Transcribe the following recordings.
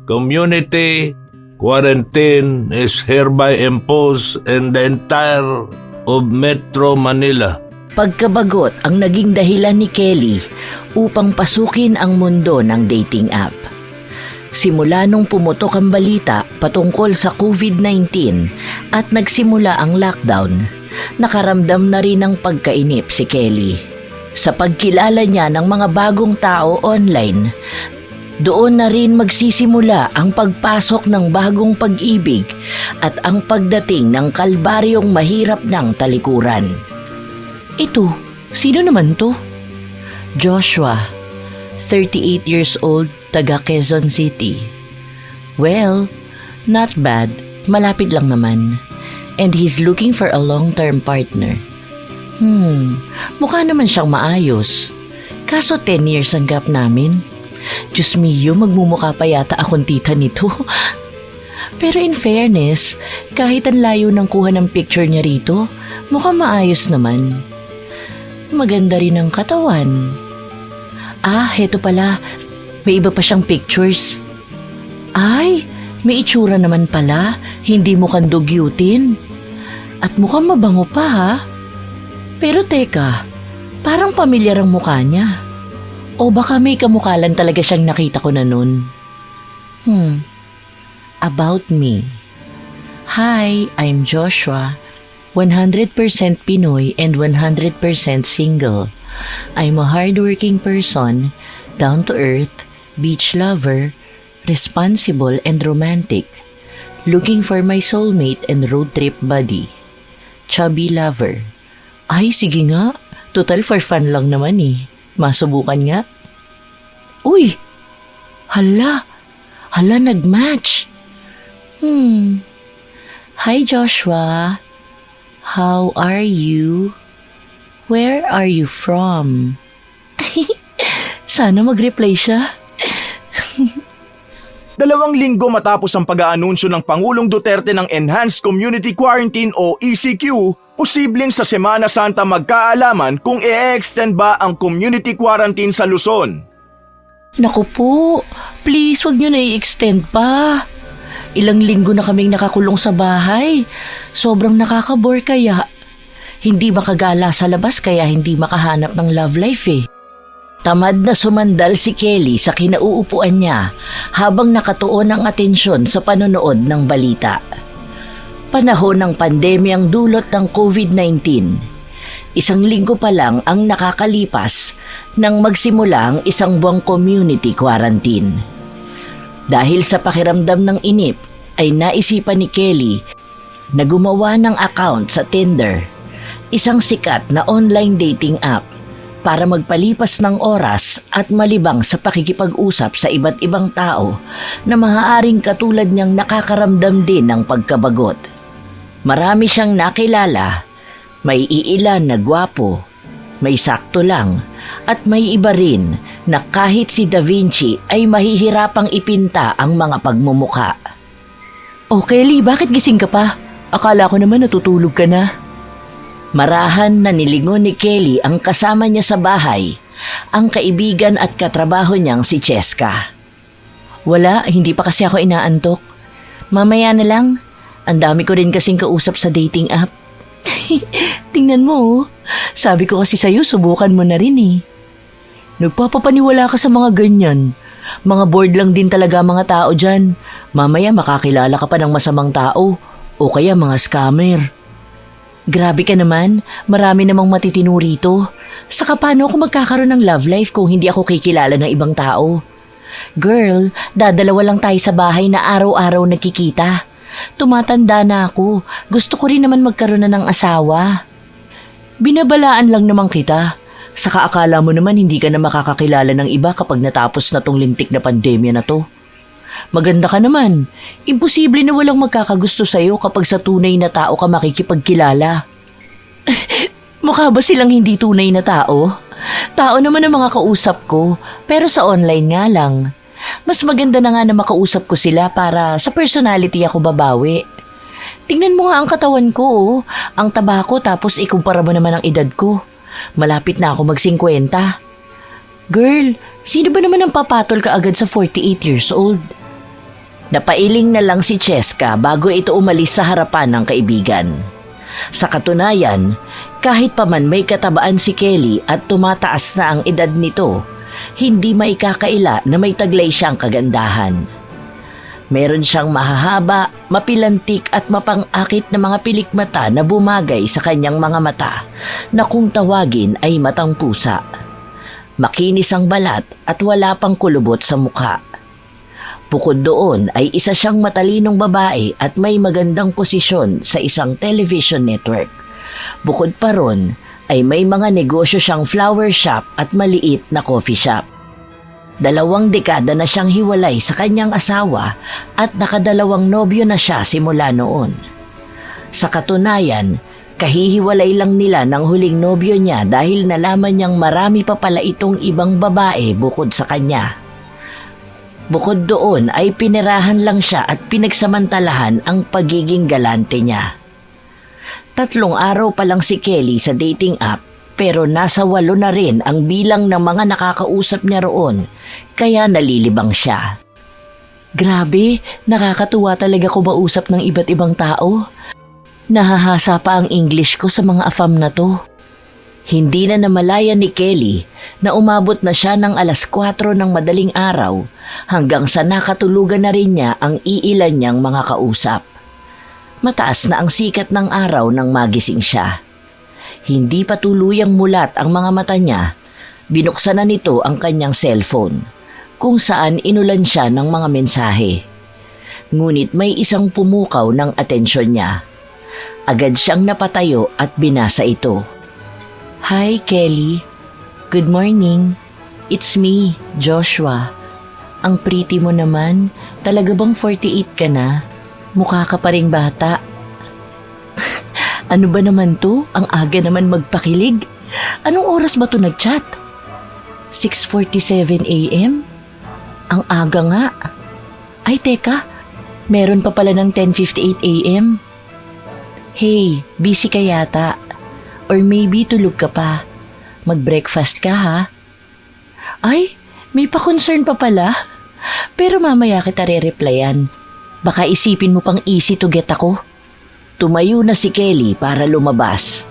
community quarantine is hereby imposed in the entire of Metro Manila. Pagkabagot ang naging dahilan ni Kelly upang pasukin ang mundo ng dating app. Simula nung pumutok ang balita patungkol sa COVID-19 at nagsimula ang lockdown, nakaramdam na rin ng pagkainip si Kelly. Sa pagkilala niya ng mga bagong tao online, doon na rin magsisimula ang pagpasok ng bagong pag-ibig at ang pagdating ng kalbaryong mahirap ng talikuran. Ito, sino naman to? Joshua, 38 years old, taga Quezon City. Well, not bad, malapit lang naman. And he's looking for a long-term partner. Mukha naman siyang maayos. Kaso 10 years ang gap namin. Diyos mio, magmumukha pa yata akong tita nito. Pero in fairness, kahit ang layo ng kuha ng picture niya rito, mukhang maayos naman. Maganda rin ang katawan. Heto pala, may iba pa siyang pictures. Ay, may itsura naman pala, hindi mukhang dugyutin. At mukhang mabango pa ha. Pero teka, parang pamilyar ang mukha niya. O baka may kamukalan talaga siyang nakita ko na nun. About me. Hi, I'm Joshua. 100% Pinoy and 100% single. I'm a hardworking person, down-to-earth, beach lover, responsible and romantic. Looking for my soulmate and road trip buddy. Chubby lover. Ay, sige nga. Total for fun lang naman eh. Masubukan nga. Uy! Hala, nag-match. Hi Joshua. How are you? Where are you from? Sana mag-reply siya. 2 linggo matapos ang pag-aanunsyo ng Pangulong Duterte ng Enhanced Community Quarantine o ECQ, posibleng sa Semana Santa magkaalaman kung i-extend ba ang community quarantine sa Luzon. Naku po, please wag niyo na i-extend pa. Ilang linggo na kaming nakakulong sa bahay. Sobrang nakakabore kaya. Hindi makagala sa labas kaya hindi makahanap ng love life eh. Tamad na sumandal si Kelly sa kinauupuan niya habang nakatuon ang atensyon sa panonood ng balita. Panahon ng pandemyang dulot ng COVID-19. 1 linggo pa lang ang nakakalipas nang magsimula ang 1 buwang community quarantine. Dahil sa pakiramdam ng inip ay naisipan ni Kelly na gumawa ng account sa Tinder, isang sikat na online dating app, para magpalipas ng oras at malibang sa pakikipag-usap sa iba't ibang tao na maaaring katulad niyang nakakaramdam din ng pagkabagot. Marami siyang nakilala, may iilan na gwapo, may sakto lang, at may iba rin na kahit si Da Vinci ay mahihirapang ipinta ang mga pagmumuka. Oh Kelly, bakit gising ka pa? Akala ko naman natutulog ka na. Marahan na nilingon ni Kelly ang kasama niya sa bahay, ang kaibigan at katrabaho niyang si Cheska. Wala, hindi pa kasi ako inaantok. Mamaya na lang, ang dami ko rin kasing kausap sa dating app. Tingnan mo, sabi ko kasi sa'yo subukan mo na rin eh. Nagpapapaniwala ka sa mga ganyan. Mga bored lang din talaga mga tao dyan. Mamaya makakilala ka pa ng masamang tao o kaya mga scammer. Grabe ka naman, marami namang matitino rito. Saka paano ako magkakaroon ng love life kung hindi ako kikilala ng ibang tao? Girl, dadalawa lang tayo sa bahay na araw-araw nagkikita. Tumatanda na ako, gusto ko rin naman magkaroon na ng asawa. Binabalaan lang naman kita. Saka akala mo naman hindi ka na makakakilala ng iba kapag natapos na tong lintik na pandemya na to. Maganda ka naman. Imposible na walang magkakagusto sa'yo kapag sa tunay na tao ka makikipagkilala. Mukha ba silang hindi tunay na tao? Tao naman ang mga kausap ko, pero sa online nga lang. Mas maganda na nga na makausap ko sila para sa personality ako babawi. Tingnan mo nga ang katawan ko oh. Ang taba ko tapos ikumpara mo naman ang edad ko. Malapit na ako mag-50. Girl, sino ba naman ang papatol ka agad sa 48 years old? Napailing na lang si Cheska bago ito umalis sa harapan ng kaibigan. Sa katunayan, kahit pa man may katabaan si Kelly at tumataas na ang edad nito, hindi maikakaila na may taglay siyang kagandahan. Meron siyang mahahaba, mapilantik at mapangakit na mga pilikmata na bumagay sa kanyang mga mata na kung tawagin ay matang pusa. Makinis ang balat at wala pang kulubot sa mukha. Bukod doon ay isa siyang matalinong babae at may magandang posisyon sa isang television network. Bukod pa ron ay may mga negosyo siyang flower shop at maliit na coffee shop. 2 dekada na siyang hiwalay sa kanyang asawa at nakadalawang nobyo na siya simula noon. Sa katunayan, kahihiwalay lang nila ng huling nobyo niya dahil nalaman niyang marami pa pala itong ibang babae bukod sa kanya. Bukod doon ay pinirahan lang siya at pinagsamantalahan ang pagiging galante niya. 3 araw pa lang si Kelly sa dating app pero nasa 8 na rin ang bilang ng mga nakakausap niya roon kaya nalilibang siya. Grabe, nakakatuwa talaga kumausap ng iba't ibang tao. Nahahasa pa ang English ko sa mga afam na to. Hindi na namalayan ni Kelly na umabot na siya ng 4:00 ng madaling araw hanggang sa nakatulugan na rin niya ang iilan niyang mga kausap. Mataas na ang sikat ng araw nang magising siya. Hindi pa tuluyang mulat ang mga mata niya, binuksan na nito ang kanyang cellphone kung saan inulan siya ng mga mensahe. Ngunit may isang pumukaw ng atensyon niya. Agad siyang napatayo at binasa ito. Hi, Kelly. Good morning. It's me, Joshua. Ang pretty mo naman. Talaga bang 48 ka na? Mukha ka pa ring bata. Ano ba naman to? Ang aga naman magpakilig. Anong oras ba to nag-chat? 6:47 a.m.? Ang aga nga. Ay, teka. Meron pa pala ng 10:58 a.m. Hey, busy ka yata. Or maybe tulog ka pa. Mag-breakfast ka ha? Ay, may pa-concern pa pala. Pero mamaya kita re-replyan. Baka isipin mo pang easy to get ako. Tumayo na si Kelly para lumabas.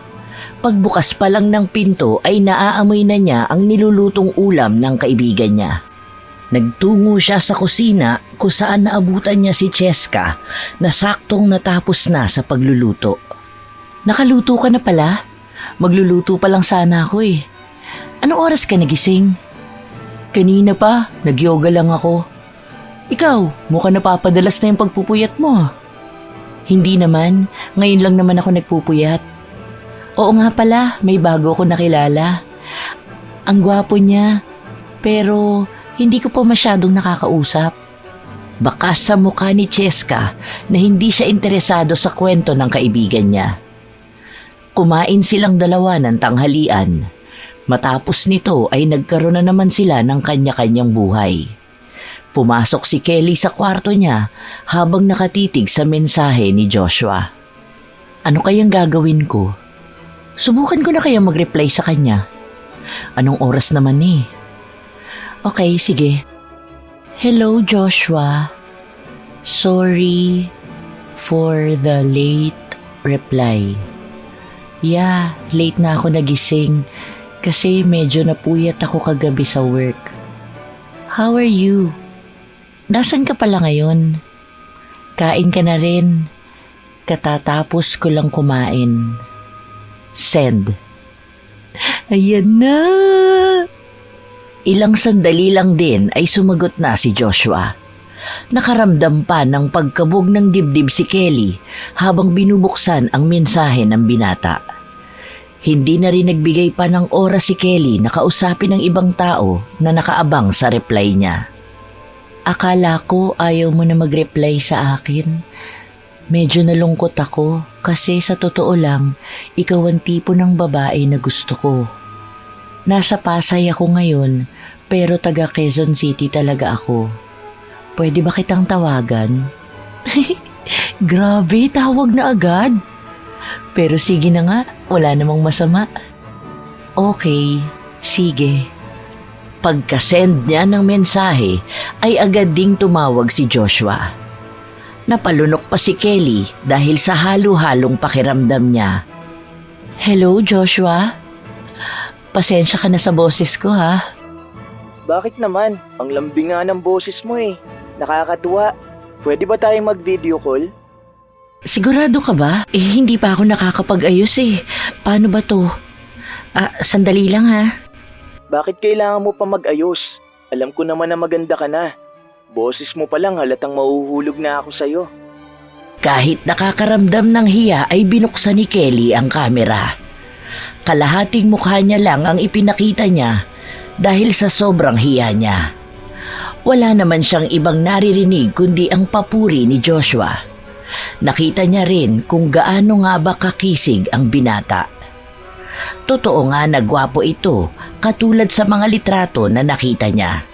Pagbukas pa lang ng pinto ay naaamoy na niya ang nilulutong ulam ng kaibigan niya. Nagtungo siya sa kusina kung saan naabutan niya si Cheska na saktong natapos na sa pagluluto. Nakaluto ka na pala? Magluluto pa lang sana ako eh. Anong oras ka nagising? Kanina pa, nag-yoga lang ako. Ikaw, mukhang napapadalas na yung pagpupuyat mo. Hindi naman, ngayon lang naman ako nagpupuyat. Oo nga pala, may bago ako nakilala. Ang gwapo niya, pero hindi ko pa masyadong nakakausap. Bakas sa mukha ni Cheska na hindi siya interesado sa kwento ng kaibigan niya. Kumain silang dalawa ng tanghalian. Matapos nito ay nagkaroon na naman sila ng kanya-kanyang buhay. Pumasok si Kelly sa kwarto niya habang nakatitig sa mensahe ni Joshua. Ano kayang gagawin ko? Subukan ko na kayang mag-reply sa kanya. Anong oras naman eh? Okay, sige. Hello Joshua. Sorry for the late reply. Yeah, late na ako nagising kasi medyo napuyat ako kagabi sa work. How are you? Nasaan ka pala ngayon? Kain ka na rin. Katatapos ko lang kumain. Send. Ayan na! Ilang sandali lang din ay sumagot na si Joshua. Nakaramdam pa ng pagkabog ng dibdib si Kelly habang binubuksan ang mensahe ng binata. Hindi na rin nagbigay pa ng oras si Kelly na kausapin ng ibang tao na nakaabang sa reply niya. Akala ko ayaw mo na mag-reply sa akin. Medyo nalungkot ako kasi sa totoo lang, ikaw ang tipo ng babae na gusto ko. Nasa Pasay ako ngayon pero taga Quezon City talaga ako. Pwede ba kitang tawagan? Grabe, tawag na agad. Pero sige na nga, wala namang masama. Okay, sige. Pagka-send niya ng mensahe, ay agad ding tumawag si Joshua. Napalunok pa si Kelly dahil sa halo-halong pakiramdam niya. Hello, Joshua? Pasensya ka na sa boses ko, ha? Bakit naman? Ang lambing nga ng boses mo eh. Nakakatuwa. Pwede ba tayong mag-video call? Sigurado ka ba? Hindi pa ako nakakapag-ayos eh. Paano ba to? Sandali lang ha. Bakit kailangan mo pa mag-ayos? Alam ko naman na maganda ka na. Boses mo pa lang halatang mahuhulog na ako sa'yo. Kahit nakakaramdam ng hiya ay binuksan ni Kelly ang kamera. Kalahating mukha niya lang ang ipinakita niya dahil sa sobrang hiya niya. Wala naman siyang ibang naririnig kundi ang papuri ni Joshua. Nakita niya rin kung gaano nga ba kakisig ang binata. Totoo nga na gwapo ito katulad sa mga litrato na nakita niya.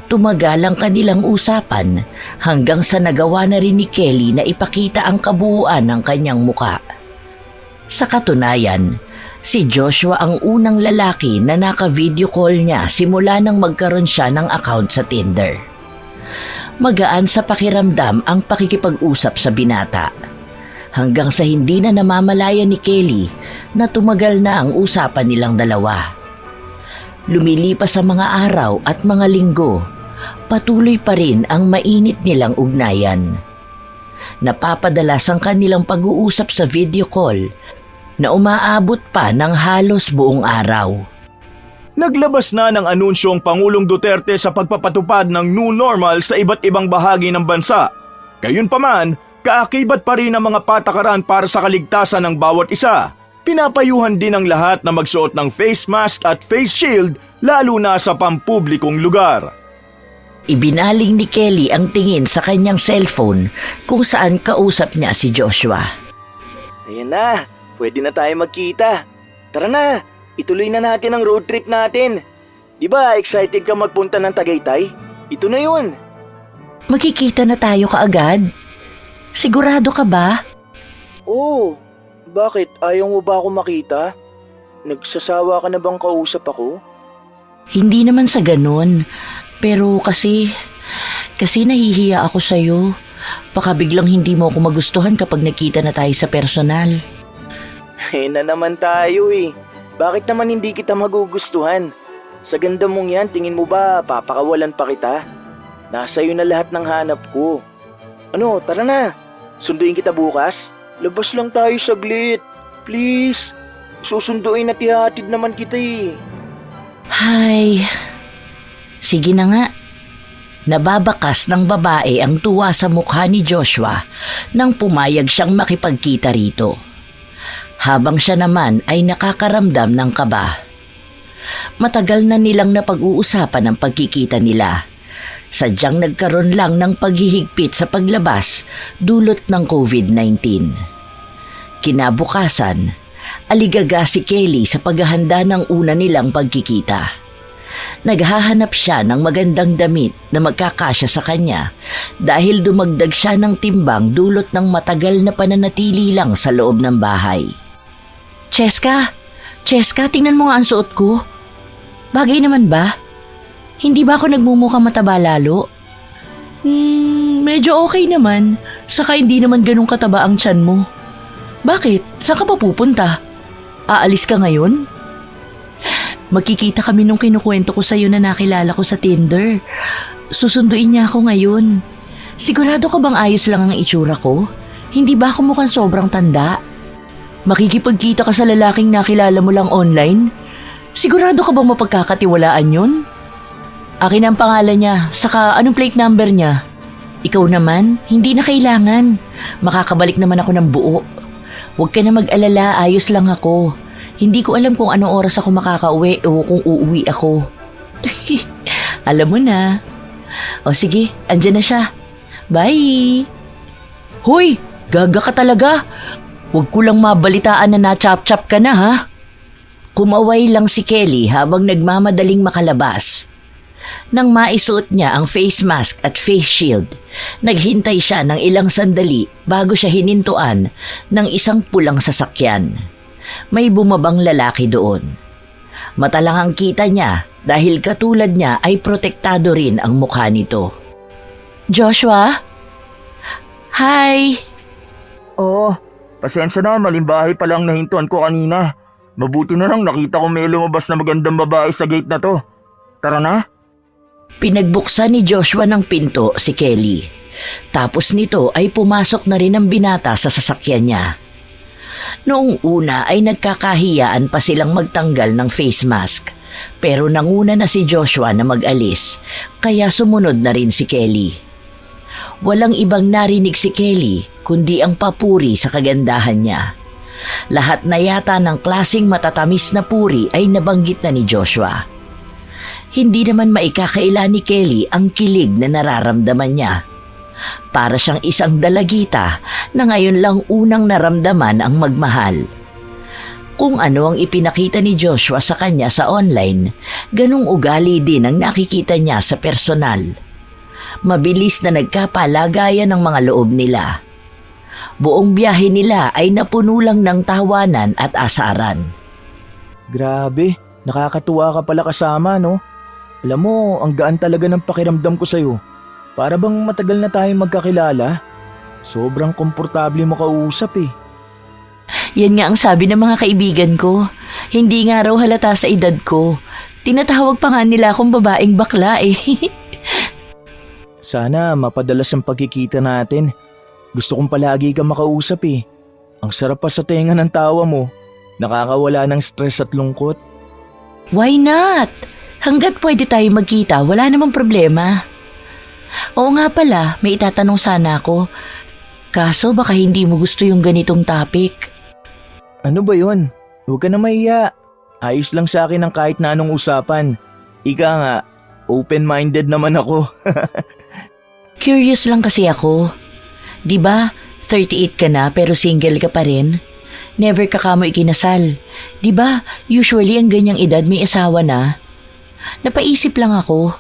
Tumagal ang kanilang usapan hanggang sa nagawa na rin ni Kelly na ipakita ang kabuuan ng kanyang muka. Sa katunayan, si Joshua ang unang lalaki na naka-video call niya simula nang magkaroon siya ng account sa Tinder. Magaan sa pakiramdam ang pakikipag-usap sa binata. Hanggang sa hindi na namamalaya ni Kelly na tumagal na ang usapan nilang dalawa. Lumilipas sa mga araw at mga linggo, patuloy pa rin ang mainit nilang ugnayan. Napapadalas ang kanilang pag-uusap sa video call na umaabot pa ng halos buong araw. Naglabas na ng anunsyo ang Pangulong Duterte sa pagpapatupad ng new normal sa iba't ibang bahagi ng bansa. Gayunpaman, kaakibat pa rin ang mga patakaran para sa kaligtasan ng bawat isa. Pinapayuhan din ang lahat na magsuot ng face mask at face shield lalo na sa pampublikong lugar. Ibinaling ni Kelly ang tingin sa kanyang cellphone kung saan kausap niya si Joshua. Ayan na, pwede na tayo magkita. Tara na, ituloy na natin ang road trip natin. Di ba excited ka magpunta ng Tagaytay? Ito na yun. Magkikita na tayo kaagad? Sigurado ka ba? Oo, bakit? Ayaw mo ba ako makita? Nagsasawa ka na bang kausap ako? Hindi naman sa ganun. Pero kasi nahihiya ako sa'yo. Baka biglang hindi mo ako magustuhan kapag nakita na tayo sa personal. Na naman tayo eh. Bakit naman hindi kita magugustuhan? Sa ganda mong yan, tingin mo ba papakawalan pa kita? Nasa iyo na lahat ng hanap ko. Ano, tara na. Sunduin kita bukas. Labas lang tayo saglit. Please. Susunduin at ihatid naman kita eh. Hay. Sige na nga. Nababakas ng babae ang tuwa sa mukha ni Joshua nang pumayag siyang makipagkita rito. Habang siya naman ay nakakaramdam ng kaba. Matagal na nilang napag-uusapan ang pagkikita nila. Sadyang nagkaroon lang ng paghihigpit sa paglabas dulot ng COVID-19. Kinabukasan, aligaga si Kelly sa paghahanda ng una nilang pagkikita. Naghahanap siya ng magandang damit na magkakasya sa kanya dahil dumagdag siya ng timbang dulot ng matagal na pananatili lang sa loob ng bahay. Cheska, tingnan mo nga ang suot ko. Bagay naman ba? Hindi ba ako nagmumukhang mataba lalo? Medyo okay naman. Saka hindi naman ganun kataba ang tiyan mo. Bakit? Saan ka pa pupunta? Aalis ka ngayon? Magkikita kami nung kinukwento ko sa'yo na nakilala ko sa Tinder. Susunduin niya ako ngayon. Sigurado ka bang ayos lang ang itsura ko? Hindi ba ako mukhang sobrang tanda? Makikipagkita ka sa lalaking nakilala mo lang online? Sigurado ka bang mapagkakatiwalaan yun? Akin ang pangalan niya, saka anong plate number niya? Ikaw naman, hindi na kailangan. Makakabalik naman ako ng buo. Huwag ka na mag-alala, ayos lang ako. Hindi ko alam kung anong oras ako makakauwi o kung uuwi ako. Alam mo na. O sige, andyan na siya. Bye! Hoy! Gaga ka talaga! Huwag ko lang mabalitaan na na-chop-chop ka na ha? Kumaway lang si Kelly habang nagmamadaling makalabas. Nang maisuot niya ang face mask at face shield, naghintay siya ng ilang sandali bago siya hinintuan ng isang pulang sasakyan. May bumabang lalaki doon. Mata lang ang kita niya dahil katulad niya ay protektado rin ang mukha nito. Joshua? Hi! Oo, pasensya na, malimbahay pa lang nahintuan ko kanina. Mabuti na lang nakita ko may lumabas na magandang babae sa gate na to. Tara na. Pinagbuksan ni Joshua ng pinto si Kelly. Tapos nito ay pumasok na rin ang binata sa sasakyan niya. Noong una ay nagkakahiyaan pa silang magtanggal ng face mask. Pero nanguna na si Joshua na mag-alis, kaya sumunod na rin si Kelly. Walang ibang narinig si Kelly kundi ang papuri sa kagandahan niya. Lahat na yata ng klaseng matatamis na puri ay nabanggit na ni Joshua. Hindi naman maikakaila ni Kelly ang kilig na nararamdaman niya. Para siyang isang dalagita na ngayon lang unang naramdaman ang magmahal. Kung ano ang ipinakita ni Joshua sa kanya sa online, ganung ugali din ang nakikita niya sa personal. Mabilis na nagkapalagayan ng mga loob nila. Buong biyahe nila ay napuno lang ng tawanan at asaran. Grabe, nakakatuwa ka pala kasama, no? Alam mo, ang gaan talaga ng pakiramdam ko sa'yo. Para bang matagal na tayong magkakilala. Sobrang komportable mo kausap eh. Yan nga ang sabi ng mga kaibigan ko. Hindi nga raw halata sa edad ko. Tinatawag pa nga nila akong babaeng bakla eh. Sana mapadalas ang pagkikita natin. Gusto kong palagi ka makausap eh. Ang sarap pa sa tenga ng tawa mo. Nakakawala ng stress at lungkot. Why not? Hanggat pwede tayo magkita, wala namang problema. Oo nga pala, may itatanong sana ako. Kaso baka hindi mo gusto yung ganitong topic. Ano ba yun? Huwag ka na mahiya. Ayos lang sa akin ang kahit na anong usapan. Ika nga, open-minded naman ako. Curious lang kasi ako. 'Di ba? 38 ka na pero single ka pa rin. Never ka kamo ikinasal. 'Di ba? Usually ang ganyang edad may asawa na. Napaisip lang ako.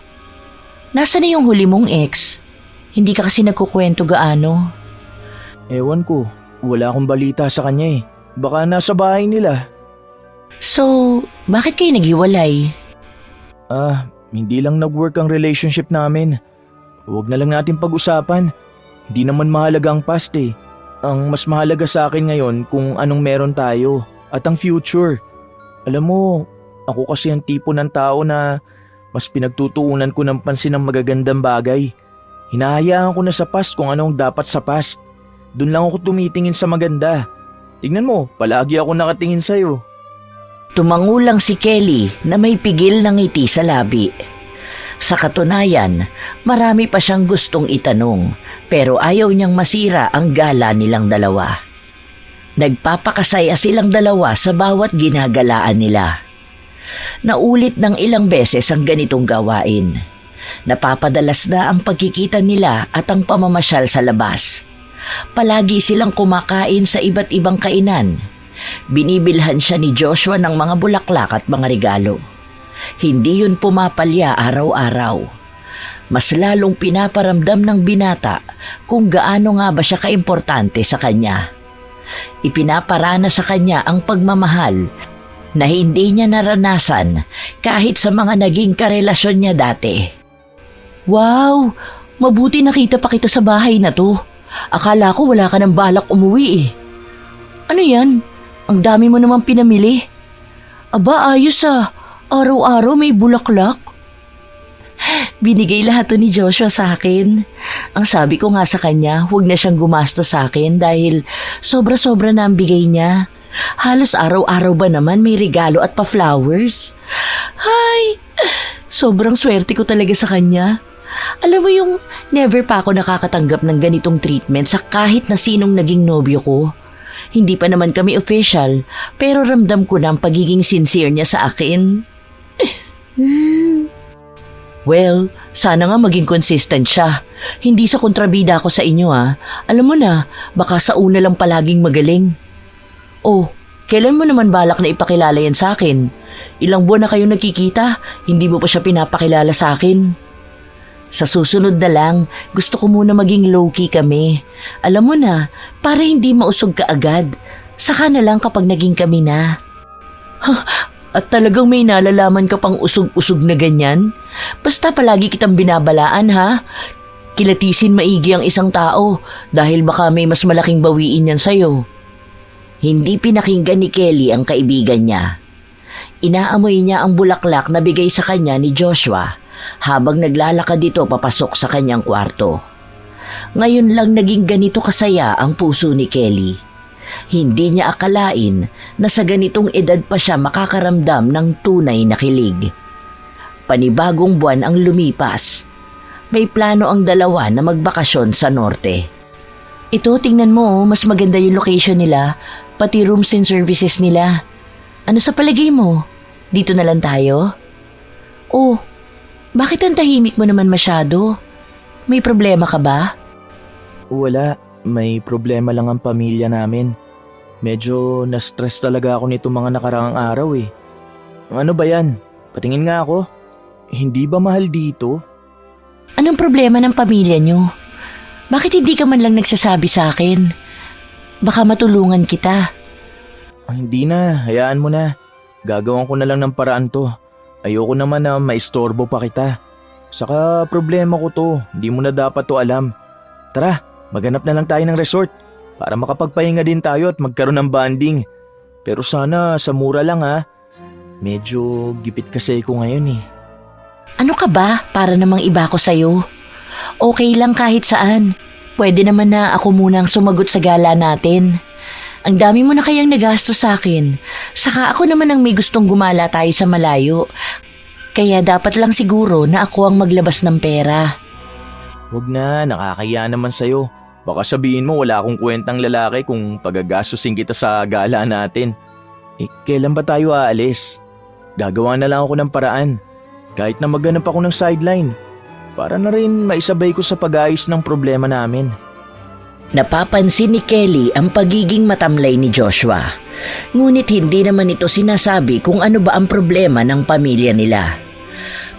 Nasaan na yung huli mong ex? Hindi ka kasi nagkukwento gaano. Ewan ko, wala akong balita sa kanya eh. Baka nasa bahay nila. So, bakit kayo naghiwalay? Hindi lang nag-work ang relationship namin. Huwag na lang natin pag-usapan. Hindi naman mahalaga ang past eh. Ang mas mahalaga sa akin ngayon kung anong meron tayo at ang future. Alam mo, ako kasi ang tipo ng tao na mas pinagtutuunan ko ng pansin ng magagandang bagay. Hinahayaan ko na sa past kung anong dapat sa past. Doon lang ako tumitingin sa maganda. Tingnan mo, palagi ako nakatingin sa'yo. Tumangulang si Kelly na may pigil ng ngiti sa labi. Sa katunayan, marami pa siyang gustong itanong pero ayaw niyang masira ang gala nilang dalawa. Nagpapakasaya silang dalawa sa bawat ginagalaan nila. Naulit ng ilang beses ang ganitong gawain. Napapadalas na ang pagkikita nila at ang pamamasyal sa labas. Palagi silang kumakain sa iba't ibang kainan. Binibilhan siya ni Joshua ng mga bulaklak at mga regalo. Hindi yun pumapalya araw-araw. Mas lalong pinaparamdam ng binata kung gaano nga ba siya kaimportante sa kanya. Ipinaparana sa kanya ang pagmamahal na hindi niya naranasan kahit sa mga naging karelasyon niya dati. Wow! Mabuti nakita pa kita sa bahay na to. Akala ko wala ka ng balak umuwi eh. Ano yan? Ang dami mo naman pinamili. Aba, ayos ah. Araw-araw may bulaklak. Binigay lahat to ni Joshua sa akin. Ang sabi ko nga sa kanya, huwag na siyang gumasto sa akin dahil sobra-sobra na ang bigay niya. Halos araw-araw ba naman may regalo at pa-flowers? Ay, sobrang swerte ko talaga sa kanya. Alam mo yung never pa ako nakakatanggap ng ganitong treatment sa kahit na sinong naging nobyo ko. Hindi pa naman kami official, pero ramdam ko na ang pagiging sincere niya sa akin. Well, sana nga maging consistent siya. Hindi sa kontrabida ako sa inyo ha. Alam mo na, baka sa una lang palaging magaling. Oh, kailan mo naman balak na ipakilala yan sa akin? Ilang buwan na kayong nagkikita, hindi mo pa siya pinapakilala sa akin. Sa susunod na lang, gusto ko muna maging low-key kami. Alam mo na, para hindi mausog ka agad. Saka na lang kapag naging kami na. At talagang may nalalaman ka pang usog-usog na ganyan? Basta palagi kitang binabalaan ha? kilatisin maigi ang isang tao dahil baka may mas malaking bawiin yan sa'yo. Hindi pinakinggan ni Kelly ang kaibigan niya. Inaamoy niya ang bulaklak na bigay sa kanya ni Joshua habang naglalakad dito papasok sa kanyang kwarto. Ngayon lang naging ganito kasaya ang puso ni Kelly. Hindi niya akalain na sa ganitong edad pa siya makakaramdam ng tunay na kilig. Panibagong buwan ang lumipas. May plano ang dalawa na magbakasyon sa norte. Ito, tingnan mo, mas maganda yung location nila, pati rooms and services nila. Ano sa palagay mo? Dito na lang tayo? Oh, bakit ang tahimik mo naman masyado? May problema ka ba? Wala, may problema lang ang pamilya namin. Medyo na-stress talaga ako nito mga nakaraang araw eh. Ano ba yan? Patingin nga ako. Hindi ba mahal dito? Anong problema ng pamilya nyo? Bakit hindi ka man lang nagsasabi sa akin? Baka matulungan kita. Hindi na, hayaan mo na. Gagawan ko na lang ng paraan to. Ayoko naman na maistorbo pa kita. Saka problema ko to, hindi mo na dapat to alam. Tara, maghanap na lang tayo ng resort para makapagpahinga din tayo at magkaroon ng bonding. Pero sana sa mura lang ha. Medyo gipit kasi ko ngayon eh. Ano ka ba? Para namang iba ko sa'yo. Okay lang kahit saan. Pwede naman na ako munang sumagot sa gala natin. Ang dami mo na kayang nagasto sa akin. Saka ako naman ang may gustong gumala tayo sa malayo. Kaya dapat lang siguro na ako ang maglabas ng pera. Huwag na, nakakaya naman sa'yo. Baka sabihin mo wala akong kwentang lalaki kung pagagastusin kita sa gala natin. Kailan ba tayo aalis? Gagawa na lang ako ng paraan. Kahit na maghanap ako ng sideline. Para na rin maisabay ko sa pag-ayos ng problema namin. Napapansin ni Kelly ang pagiging matamlay ni Joshua. Ngunit hindi naman ito sinasabi kung ano ba ang problema ng pamilya nila.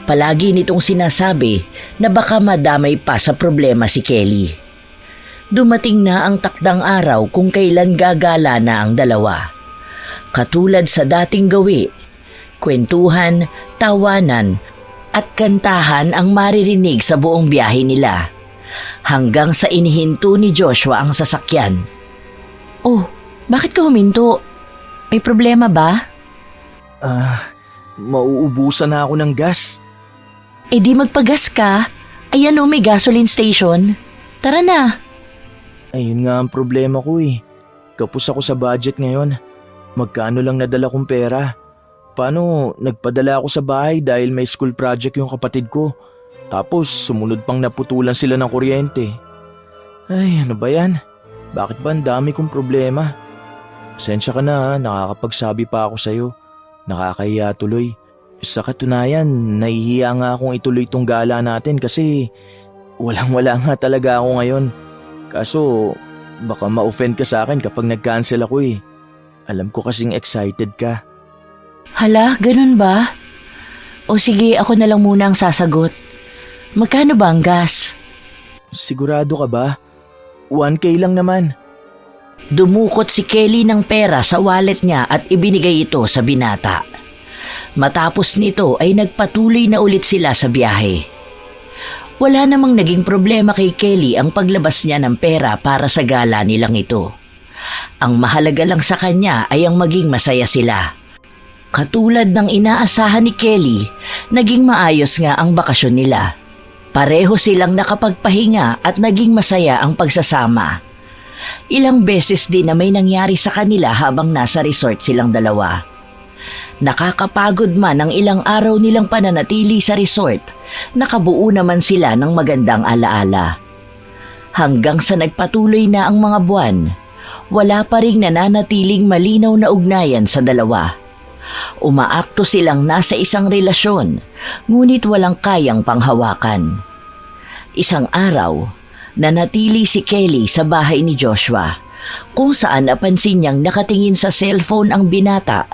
Palagi nitong sinasabi na baka madamay pa sa problema si Kelly. Dumating na ang takdang araw kung kailan gagala na ang dalawa. Katulad sa dating gawi, kwentuhan, tawanan, at kantahan ang maririnig sa buong biyahe nila. Hanggang sa inihinto ni Joshua ang sasakyan. Oh, bakit ka huminto? May problema ba? Mauubusan na ako ng gas. Eh di magpagas ka. Ayan o, may gasoline station. Tara na. Ayun nga ang problema ko eh. Kapos ako sa budget ngayon. Magkano lang nadala kong pera? Paano nagpadala ako sa bahay dahil may school project yung kapatid ko. Tapos sumunod pang naputulan sila ng kuryente. Ay, ano ba yan? Bakit ba ang dami kong problema? Pasensya ka na ha, nakakapagsabi pa ako sa'yo. Nakakahiya tuloy. Sa katunayan, nahihiya nga akong ituloy tong gala natin kasi walang-wala nga talaga ako ngayon. Kaso baka ma-offend ka sa akin kapag nag-cancel ako eh. Alam ko kasing excited ka. Hala, ganun ba? O sige, ako na lang muna ang sasagot. Magkano ba ang gas? Sigurado ka ba? 1K lang naman. Dumukot si Kelly ng pera sa wallet niya at ibinigay ito sa binata. Matapos nito ay nagpatuloy na ulit sila sa biyahe. Wala namang naging problema kay Kelly ang paglabas niya ng pera para sa gala nilang ito. Ang mahalaga lang sa kanya ay ang maging masaya sila. Katulad ng inaasahan ni Kelly, naging maayos nga ang bakasyon nila. Pareho silang nakapagpahinga at naging masaya ang pagsasama. Ilang beses din na may nangyari sa kanila habang nasa resort silang dalawa. Nakakapagod man ang ilang araw nilang pananatili sa resort, nakabuo naman sila ng magandang alaala. Hanggang sa nagpatuloy na ang mga buwan, wala pa ring nananatiling malinaw na ugnayan sa dalawa. Umaakto silang nasa isang relasyon, ngunit walang kayang panghawakan. Isang araw, nanatili si Kelly sa bahay ni Joshua, kung saan napansin niyang nakatingin sa cellphone ang binata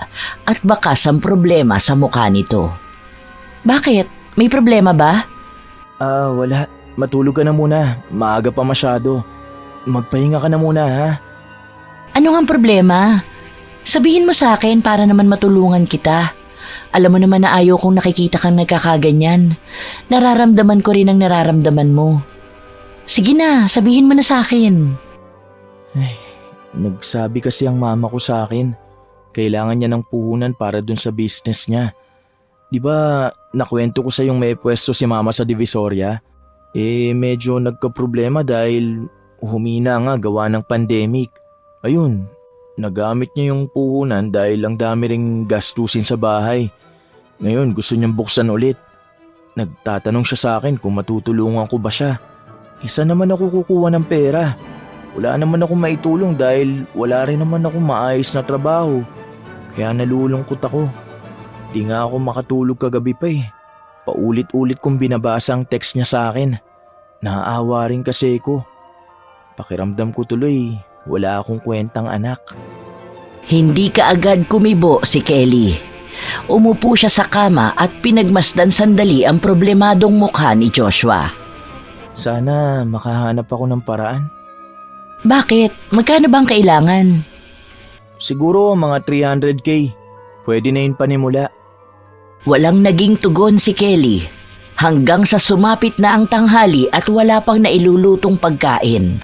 at bakas ang problema sa mukha nito. Bakit? May problema ba? Wala. Matulog ka na muna. Maaga pa masyado. Magpahinga ka na muna ha. Ano ang problema? Sabihin mo sa akin para naman matulungan kita. Alam mo naman na ayaw kong nakikita kang nagkakaganyan. Nararamdaman ko rin ang nararamdaman mo. Sige na, sabihin mo na sa akin. Nagsabi kasi ang mama ko sa akin, kailangan niya ng puhunan para dun sa business niya. Di ba nakwento ko sa yung may pwesto si mama sa Divisoria? Medyo nagka-problema dahil humina nga gawa ng pandemic. Ayun, nagamit niya yung puhunan dahil ang dami ring gastusin sa bahay. Ngayon gusto niyang buksan ulit. Nagtatanong siya sa akin kung matutulungan ko ba siya. Isa naman ako kukuha ng pera. Wala naman akong maitulong dahil wala rin naman akong maayos na trabaho. Kaya nalulungkot ako. Di nga ako makatulog kagabi pa eh. Paulit-ulit kong binabasa ang text niya sa akin. Naaawa rin kasi ko. Pakiramdam ko tuloy, wala akong kwentang anak. Hindi kaagad kumibo si Kelly. Umupo siya sa kama at pinagmasdan sandali ang problemadong mukha ni Joshua. Sana makahanap ako ng paraan. Bakit? Magkano bang kailangan? Siguro mga 300K. Pwede na yun panimula. Walang naging tugon si Kelly hanggang sa sumapit na ang tanghali at wala pang nailulutong pagkain.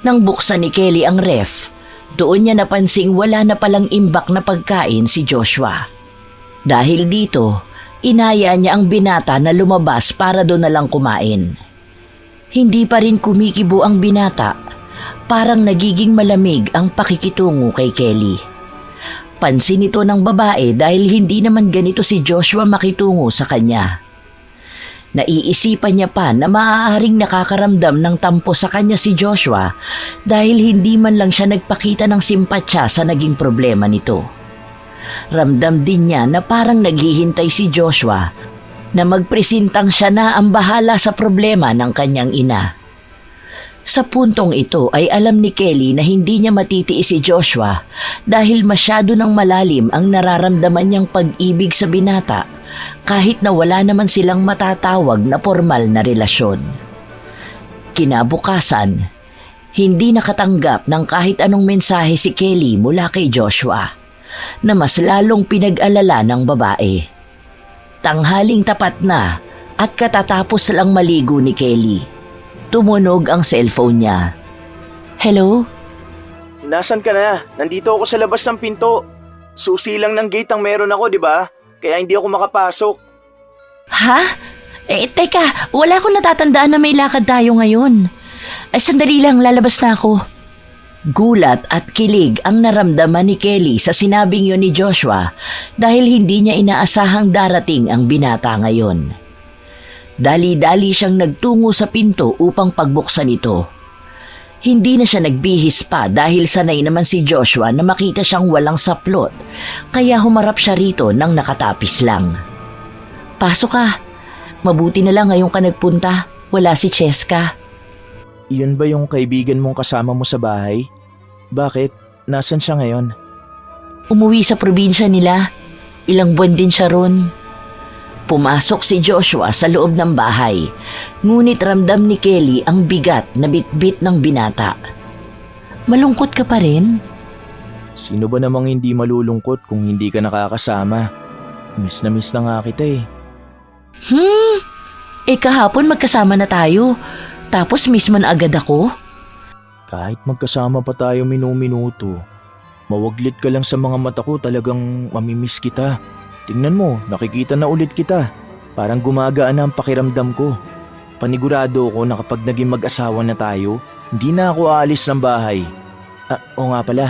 Nang buksan ni Kelly ang ref, doon niya napansing wala na palang imbak na pagkain si Joshua. Dahil dito, inaya niya ang binata na lumabas para doon na lang kumain. Hindi pa rin kumikibo ang binata, parang nagiging malamig ang pakikitungo kay Kelly. Pansin ito ng babae dahil hindi naman ganito si Joshua makitungo sa kanya. Naiisipan niya pa na maaaring nakakaramdam ng tampo sa kanya si Joshua dahil hindi man lang siya nagpakita ng simpatsya sa naging problema nito. Ramdam din niya na parang naghihintay si Joshua na magpresentang siya na ang bahala sa problema ng kanyang ina. Sa puntong ito ay alam ni Kelly na hindi niya matitiis si Joshua dahil masyado ng malalim ang nararamdaman niyang pag-ibig sa binata kahit na wala naman silang matatawag na formal na relasyon. Kinabukasan, hindi nakatanggap ng kahit anong mensahe si Kelly mula kay Joshua na mas lalong pinag-alala ng babae. Tanghaling tapat na at katatapos lang maligo ni Kelly. Tumunog ang cellphone niya. Hello? Nasaan ka na? Nandito ako sa labas ng pinto. Susi lang ng gate ang meron ako, di ba? Kaya hindi ako makapasok. Ha? Teka, wala akong natatandaan na may lakad tayo ngayon. Ay, sandali lang, lalabas na ako. Gulat at kilig ang naramdaman ni Kelly sa sinabing yun ni Joshua dahil hindi niya inaasahang darating ang binata ngayon. Dali-dali siyang nagtungo sa pinto upang pagbuksan ito. Hindi na siya nagbihis pa dahil sanay naman si Joshua na makita siyang walang saplot, kaya humarap siya rito nang nakatapis lang. Pasok ka. Mabuti na lang ngayong ka nagpunta. Wala si Cheska. Yun ba yung kaibigan mong kasama mo sa bahay? Bakit? Nasaan siya ngayon? Umuwi sa probinsya nila. Ilang buwan din siya ron. Pumasok si Joshua sa loob ng bahay, ngunit ramdam ni Kelly ang bigat na bitbit ng binata. Malungkot ka pa rin? Sino ba namang hindi malulungkot kung hindi ka nakakasama? Miss na nga kita eh. Kahapon magkasama na tayo, tapos miss mo na agad ako? Kahit magkasama pa tayo minuminuto, mawaglit ka lang sa mga mata ko, talagang mamimiss kita. Tingnan mo, nakikita na ulit kita. Parang gumagaan na ang pakiramdam ko. Panigurado ko na kapag naging mag-asawa na tayo, hindi na ako aalis ng bahay. Oo nga pala,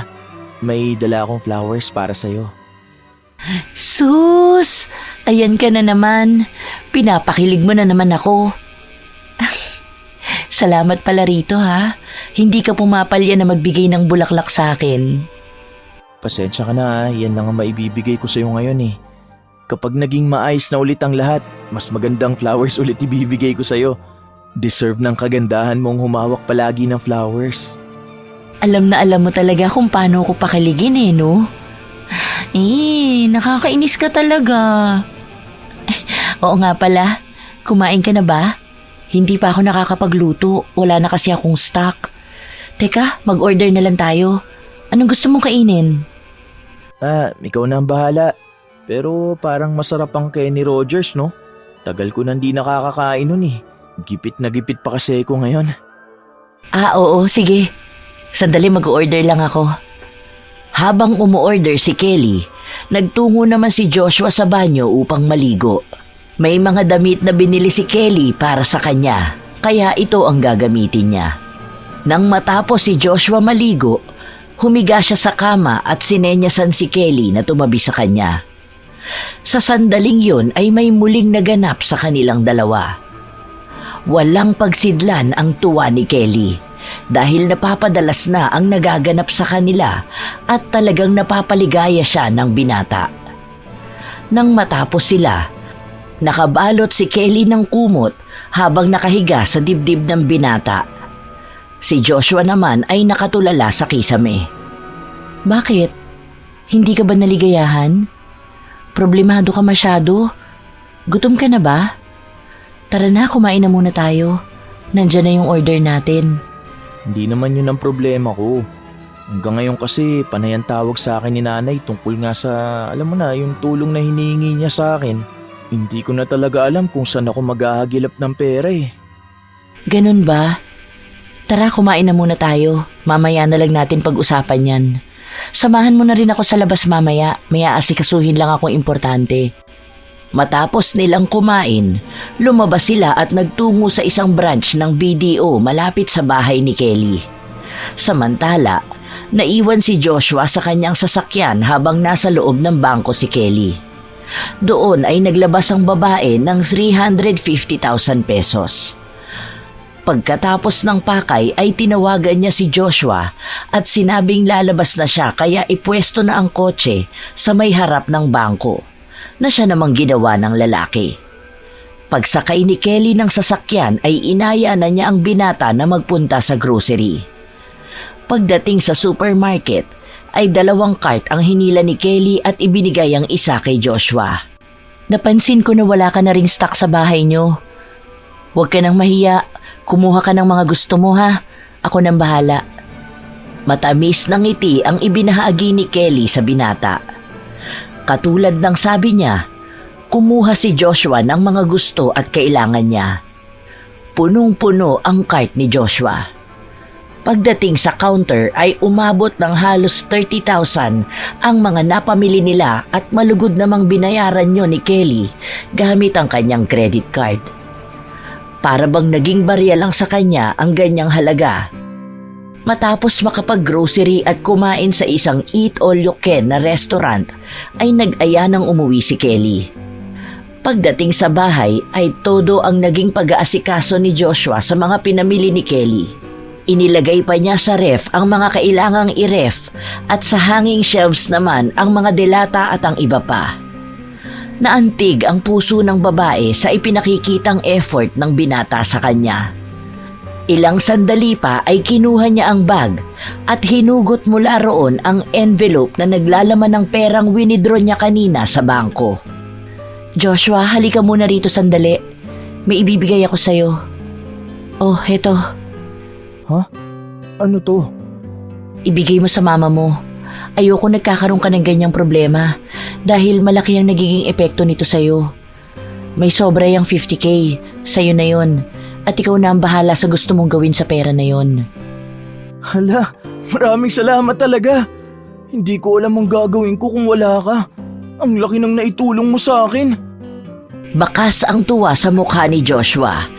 may dala akong flowers para sa'yo. Sus! Ayan ka na naman. Pinapakilig mo na naman ako. Salamat pala rito ha. Hindi ka pumapalya na magbigay ng bulaklak sa akin. Pasensya ka na, yan lang ang maibibigay ko sa'yo ngayon eh. Kapag naging maayos na ulit ang lahat, mas magandang flowers ulit ibibigay ko sa'yo. Deserve ng kagandahan mong humawak palagi ng flowers. Alam na alam mo talaga kung paano ko pakiligin eh, no? Nakakainis ka talaga. Oo nga pala, kumain ka na ba? Hindi pa ako nakakapagluto, wala na kasi akong stock. Teka, mag-order na lang tayo. Anong gusto mong kainin? Ikaw na ang bahala. Pero parang masarap ang Kenny Rogers, no? Tagal ko nang di nakakakain nun eh. Gipit na gipit pa kasi ko ngayon. Oo, sige. Sandali, mag-order lang ako. Habang umu-order si Kelly, nagtungo naman si Joshua sa banyo upang maligo. May mga damit na binili si Kelly para sa kanya, kaya ito ang gagamitin niya. Nang matapos si Joshua maligo, humiga siya sa kama at sinenyasan si Kelly na tumabi sa kanya. Sa sandaling yun ay may muling naganap sa kanilang dalawa. Walang pagsidlan ang tuwa ni Kelly dahil napapadalas na ang nagaganap sa kanila at talagang napapaligaya siya ng binata. Nang matapos sila, nakabalot si Kelly ng kumot habang nakahiga sa dibdib ng binata. Si Joshua naman ay nakatulala sa kisame. Bakit? Hindi ka ba naligayahan? Problemado ka masyado? Gutom ka na ba? Tara na, kumain na muna tayo. Nandyan na yung order natin. Hindi naman yun ang problema ko. Hanggang ngayon kasi panay ang tawag sa akin ni nanay tungkol nga sa, alam mo na, yung tulong na hinihingi niya sa akin. Hindi ko na talaga alam kung saan ako maghahagilap ng pera eh. Ganun ba? Tara, kumain na muna tayo. Mamaya na lang natin pag-usapan yan. Samahan mo na rin ako sa labas mamaya. May aasikasuhin lang akong importante. Matapos nilang kumain, lumabas sila at nagtungo sa isang branch ng BDO malapit sa bahay ni Kelly. Samantala, naiwan si Joshua sa kanyang sasakyan habang nasa loob ng bangko si Kelly. Doon ay naglabas ang babae ng 350,000 pesos. Pagkatapos ng pakay ay tinawagan niya si Joshua at sinabing lalabas na siya kaya ipwesto na ang kotse sa may harap ng bangko na siya namang ginawa ng lalaki. Pagsakay ni Kelly ng sasakyan ay inaya na niya ang binata na magpunta sa grocery. Pagdating sa supermarket ay 2 cart ang hinila ni Kelly at ibinigay ang isa kay Joshua. Napansin ko na wala ka na ring stock sa bahay niyo. Huwag ka nang mahiya, kumuha ka ng mga gusto mo ha, ako nang bahala. Matamis ng ngiti ang ibinahagi ni Kelly sa binata. Katulad ng sabi niya, kumuha si Joshua ng mga gusto at kailangan niya. Punong-puno ang cart ni Joshua. Pagdating sa counter ay umabot ng halos 30,000 ang mga napamili nila at malugod namang binayaran niyo ni Kelly gamit ang kanyang credit card. Para bang naging barya lang sa kanya ang ganyang halaga. Matapos makapag-grocery at kumain sa isang eat-all-you-can na restaurant, ay nag-aya ng umuwi si Kelly. Pagdating sa bahay ay todo ang naging pag-aasikaso ni Joshua sa mga pinamili ni Kelly. Inilagay pa niya sa ref ang mga kailangang i-ref at sa hanging shelves naman ang mga delata at ang iba pa. Naantig ang puso ng babae sa ipinakikitang effort ng binata sa kanya. Ilang sandali pa ay kinuha niya ang bag at hinugot mula roon ang envelope na naglalaman ng perang winidraw niya kanina sa bangko. Joshua, halika muna rito sandali. May ibibigay ako sa'yo. Oh, heto. Ha? Ano to? Ibigay mo sa mama mo. Ayoko nagkakaroon ka ng ganyang problema dahil malaki ang nagiging epekto nito sa'yo. May sobra yung 50K. Sa'yo na yon. At ikaw na ang bahala sa gusto mong gawin sa pera na yon. Hala, maraming salamat talaga. Hindi ko alam ang gagawin ko kung wala ka. Ang laki ng naitulong mo sa akin. Bakas ang tuwa sa mukha ni Joshua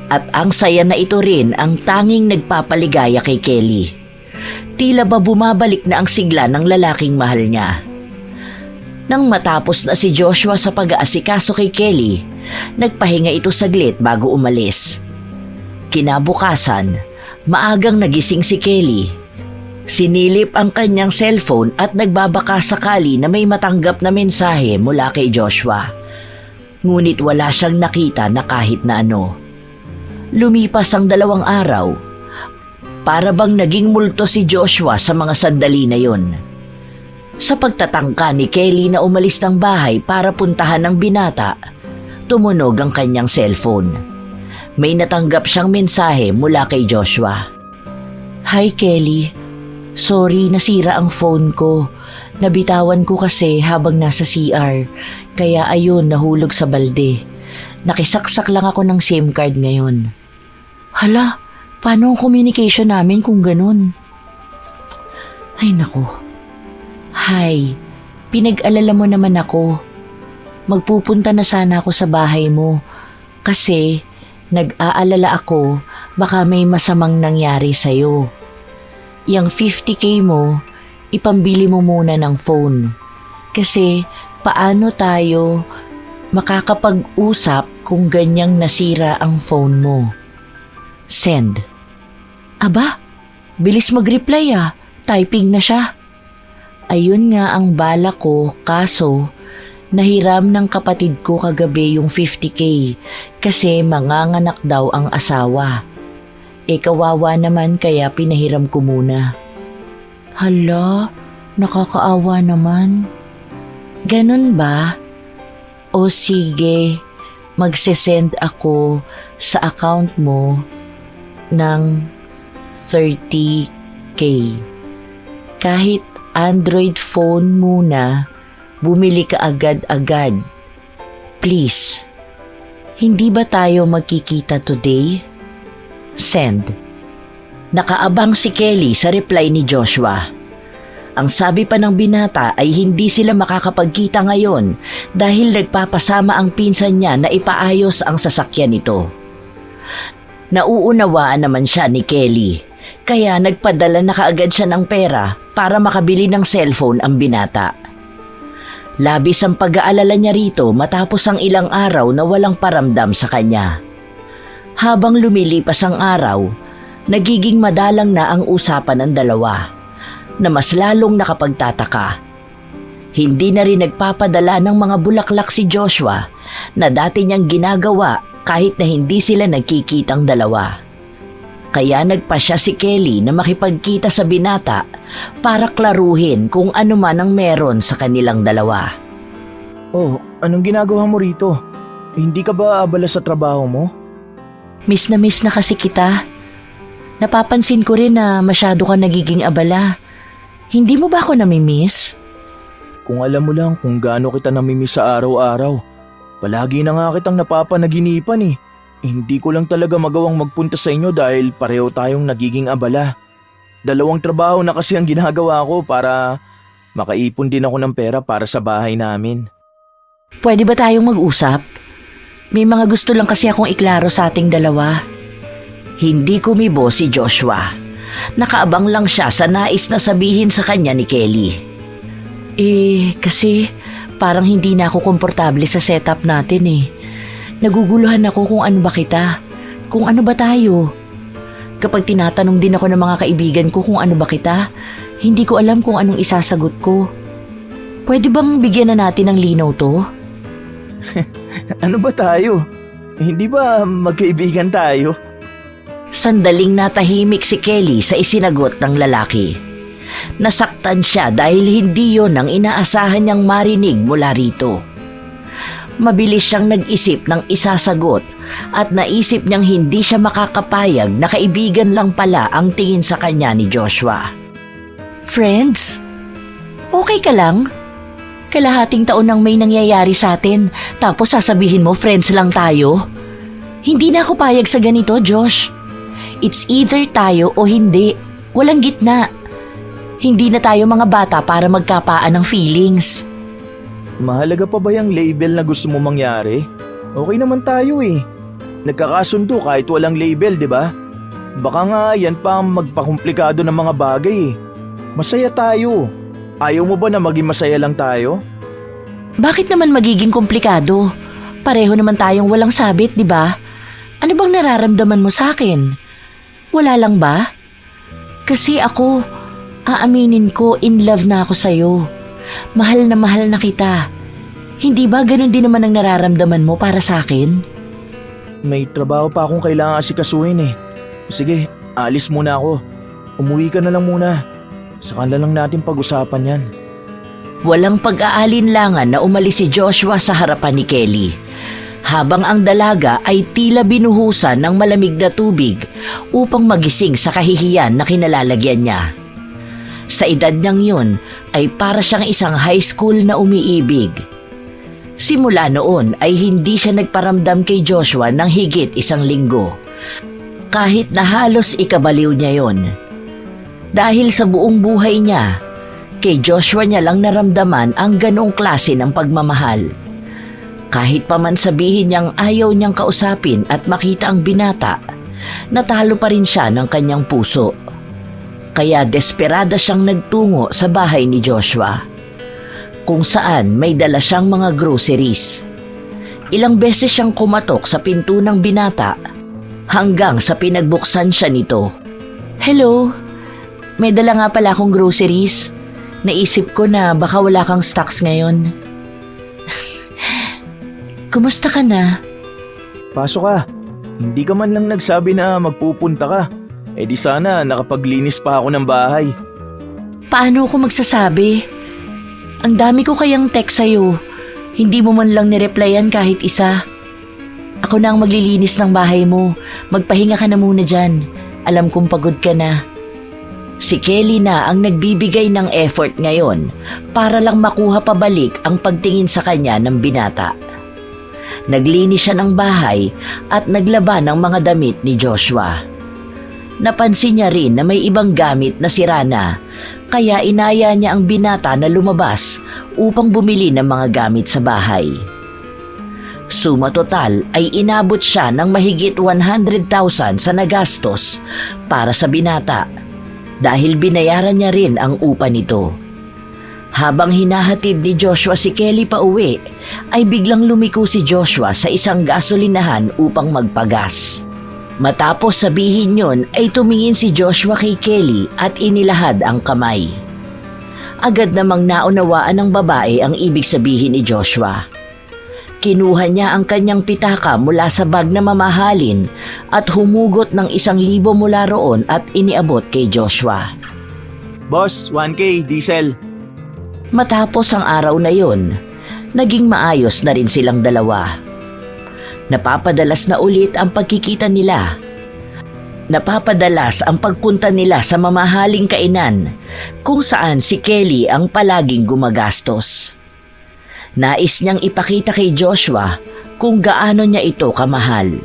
at ang saya na ito rin ang tanging nagpapaligaya kay Kelly. Tila ba bumabalik na ang sigla ng lalaking mahal niya. Nang matapos na si Joshua sa pag-aasikaso kay Kelly, nagpahinga ito saglit bago umalis. Kinabukasan, maagang nagising si Kelly. Sinilip ang kanyang cellphone at nagbabaka sakali na may matanggap na mensahe mula kay Joshua. Ngunit wala siyang nakita na kahit na ano. Lumipas ang 2 araw. Para bang naging multo si Joshua sa mga sandali na yon. Sa pagtatangka ni Kelly na umalis ng bahay para puntahan ang binata, tumunog ang kanyang cellphone. May natanggap siyang mensahe mula kay Joshua. Hi Kelly, sorry nasira ang phone ko. Nabitawan ko kasi habang nasa CR, kaya ayun nahulog sa balde. Nakisaksak lang ako ng SIM card ngayon. Hala, Paano ang communication namin kung ganun? Ay naku. Hay, pinag-alala mo naman ako. Magpupunta na sana ako sa bahay mo kasi nag-aalala ako baka may masamang nangyari sa'yo. Yang 50K mo, ipambili mo muna ng phone. Kasi paano tayo makakapag-usap kung ganyang nasira ang phone mo? Send. Aba, bilis mag-reply ah. Typing na siya. Ayun nga ang bala ko, kaso nahiram ng kapatid ko kagabi yung 50K kasi manganganak daw ang asawa. Kawawa naman kaya pinahiram ko muna. Hala, nakakaawa naman. Ganun ba? O sige, magsesend ako sa account mo ng 30K. Kahit Android phone muna, bumili ka agad-agad. Please, hindi ba tayo magkikita today? Send. Nakaabang si Kelly sa reply ni Joshua. Ang sabi pa ng binata ay hindi sila makakapagkita ngayon dahil nagpapasama ang pinsan niya na ipaayos ang sasakyan nito. Nauunawaan naman siya ni Kelly, kaya nagpadala na kaagad siya ng pera para makabili ng cellphone ang binata. Labis ang pag-aalala niya rito matapos ang ilang araw na walang paramdam sa kanya. Habang lumilipas ang araw, nagiging madalang na ang usapan ng dalawa, na mas lalong nakapagtataka. Hindi na rin nagpapadala ng mga bulaklak si Joshua na dati niyang ginagawa kahit na hindi sila nagkikitang dalawa. Kaya nagpasya si Kelly na makipagkita sa binata para klaruhin kung ano man ang meron sa kanilang dalawa. Oh, anong ginagawa mo rito? Hindi ka ba abala sa trabaho mo? Miss na kasi kita. Napapansin ko rin na masyado ka nagiging abala. Hindi mo ba ako namimiss? Kung alam mo lang kung gaano kita namimiss sa araw-araw. Palagi na nga kitang napapanaginipan eh. Hindi ko lang talaga magawang magpunta sa inyo dahil pareho tayong nagiging abala. 2 trabaho na kasi ang ginagawa ko para makaipon din ako ng pera para sa bahay namin. Pwede ba tayong mag-usap? May mga gusto lang kasi akong iklaro sa ating dalawa. Hindi kumibo si Joshua. Nakaabang lang siya sa nais na sabihin sa kanya ni Kelly. Kasi parang hindi na ako komportable sa setup natin eh. Naguguluhan ako kung ano ba kita, kung ano ba tayo. Kapag tinatanong din ako ng mga kaibigan ko kung ano ba kita, hindi ko alam kung anong isasagot ko. Pwede bang bigyan na natin ng linaw to? Ano ba tayo? Hindi ba magkaibigan tayo? Sandaling natahimik si Kelly sa isinagot ng lalaki. Nasaktan siya dahil hindi yon ang inaasahan niyang marinig mula rito. Mabilis siyang nag-isip ng isasagot at naisip niyang hindi siya makakapayag na kaibigan lang pala ang tingin sa kanya ni Joshua. Friends? Okay ka lang? Kalahating taon nang may nangyayari sa atin, tapos sasabihin mo friends lang tayo? Hindi na ako payag sa ganito, Josh. It's either tayo o hindi. Walang gitna. Hindi na tayo mga bata para magkapaan ng feelings. Mahalaga pa ba yung label na gusto mo mangyari? Okay naman tayo eh. Nagkakasundo kahit walang label, di ba? Baka nga yan pa ang magpakomplikado ng mga bagay eh. Masaya tayo. Ayaw mo ba na maging masaya lang tayo? Bakit naman magiging komplikado? Pareho naman tayong walang sabit, di ba? Ano bang nararamdaman mo sa akin? Wala lang ba? Kasi ako, aaminin ko in love na ako sa'yo. Mahal na kita. Hindi ba ganun din naman ang nararamdaman mo para sa akin? May trabaho pa akong kailangan asikasuhin eh. Sige, alis muna ako. Umuwi ka na lang muna. Saka na lang natin pag-usapan yan. Walang pag-aalinlangan na umalis si Joshua sa harapan ni Kelly. Habang ang dalaga ay tila binuhusan ng malamig na tubig upang magising sa kahihiyan na kinalalagyan niya. Sa edad niyang yun ay para siyang isang high school na umiibig. Simula noon ay hindi siya nagparamdam kay Joshua ng higit 1 linggo. kahit na halos ikabaliw niya yon. Dahil sa buong buhay niya, kay Joshua niya lang naramdaman ang ganong klase ng pagmamahal. Kahit pa man sabihin niyang ayaw niyang kausapin at makita ang binata, natalo pa rin siya ng kanyang puso. Kaya desperada siyang nagtungo sa bahay ni Joshua, kung saan may dala siyang mga groceries. Ilang beses siyang kumatok sa pinto ng binata hanggang sa pinagbuksan siya nito. Hello, may dala nga pala akong groceries. Naisip ko na baka wala kang stocks ngayon. Kumusta ka na? Pasok ka. Hindi ka man lang nagsabi na magpupunta ka. Eh di sana nakapaglinis pa ako ng bahay. Paano ako magsasabi? Ang dami ko kayang text sa'yo. Hindi mo man lang nireplyan kahit isa. Ako na ang maglilinis ng bahay mo. Magpahinga ka na muna dyan. Alam kong pagod ka na. Si Kelly na ang nagbibigay ng effort ngayon para lang makuha pabalik ang pagtingin sa kanya ng binata. Naglinis siya ng bahay at naglaba ng mga damit ni Joshua. Napansin niya rin na may ibang gamit na sira na, kaya inaya niya ang binata na lumabas upang bumili ng mga gamit sa bahay. Suma total ay inabot siya ng mahigit 100,000 sa nagastos para sa binata dahil binayaran niya rin ang upa nito. Habang hinahatid ni Joshua si Kelly pa uwi, ay biglang lumiko si Joshua sa isang gasolinahan upang magpagas. Matapos sabihin yon ay tumingin si Joshua kay Kelly at inilahad ang kamay. Agad namang naunawaan ng babae ang ibig sabihin ni Joshua. Kinuha niya ang kanyang pitaka mula sa bag na mamahalin at humugot ng 1,000 mula roon at iniabot kay Joshua. Boss, 1K, diesel. Matapos ang araw na yon, naging maayos na rin silang dalawa. Napapadalas na ulit ang pagkikita nila. Napapadalas ang pagpunta nila sa mamahaling kainan kung saan si Kelly ang palaging gumagastos. Nais niyang ipakita kay Joshua kung gaano niya ito kamahal.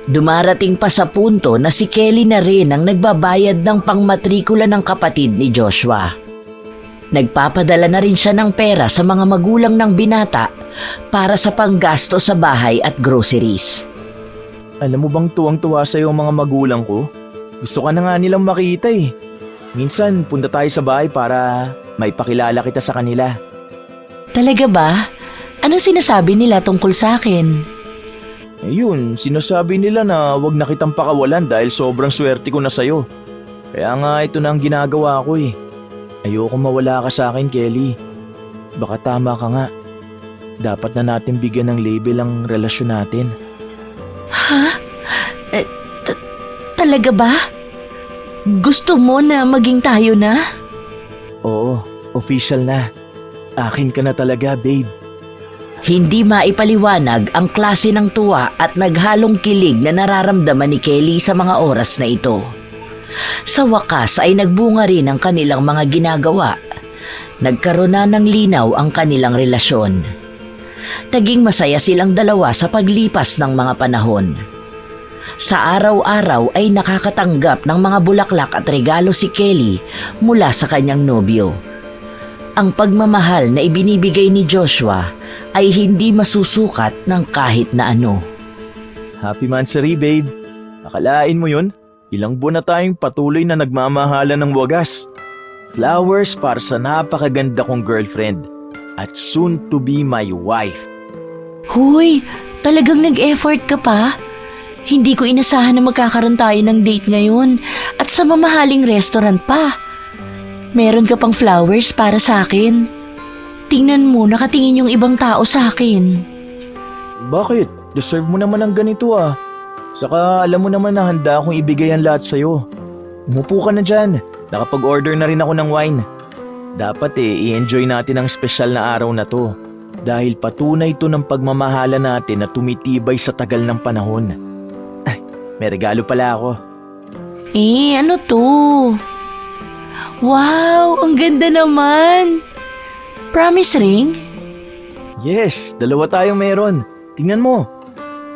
Dumarating pa sa punto na si Kelly na rin ang nagbabayad ng pangmatrikula ng kapatid ni Joshua. Nagpapadala na rin siya ng pera sa mga magulang ng binata para sa panggasto sa bahay at groceries. Alam mo bang tuwang-tuwa sa'yo ang mga magulang ko? Gusto ka na nga nilang makita eh. Minsan punta tayo sa bahay para maipakilala kita sa kanila. Talaga ba? Anong sinasabi nila tungkol sa akin? Ayun, sinasabi nila na wag na kitang pakawalan dahil sobrang swerte ko na sa'yo. Kaya nga ito na ang ginagawa ko eh. Ayoko mawala ka sa akin, Kelly. Baka tama ka nga. Dapat na natin bigyan ng label ang relasyon natin. Ha? Talaga ba? Gusto mo na maging tayo na? Oo, official na. Akin ka na talaga, babe. Hindi maipaliwanag ang klase ng tuwa at naghalong kilig na nararamdaman ni Kelly sa mga oras na ito. Sa wakas ay nagbunga rin ang kanilang mga ginagawa. Nagkaroon na ng linaw ang kanilang relasyon. Naging masaya silang dalawa sa paglipas ng mga panahon. Sa araw-araw ay nakakatanggap ng mga bulaklak at regalo si Kelly mula sa kanyang nobyo. Ang pagmamahal na ibinibigay ni Joshua ay hindi masusukat ng kahit na ano. Happy Mansari, babe. Akalain mo yun? Ilang buwan na tayong patuloy na nagmamahalan ng wagas. Flowers para sa napakaganda kong girlfriend at soon to be my wife. Huy, talagang nag-effort ka pa? Hindi ko inasahan na magkakaroon tayo ng date ngayon at sa mamahaling restaurant pa. Meron ka pang flowers para sa akin. Tingnan mo, nakatingin yung ibang tao sa akin. Bakit? Deserve mo naman ang ganito ah. Saka alam mo naman na handa akong ibigay ang lahat sa'yo. Umupo ka na dyan. Nakapag-order na rin ako ng wine. Dapat i-enjoy natin ang special na araw na to. Dahil patunay ito ng pagmamahala natin na tumitibay sa tagal ng panahon. Ay, may regalo pala ako. Ano to? Wow, ang ganda naman. Promise ring? Yes, 2 tayong meron. Tingnan mo.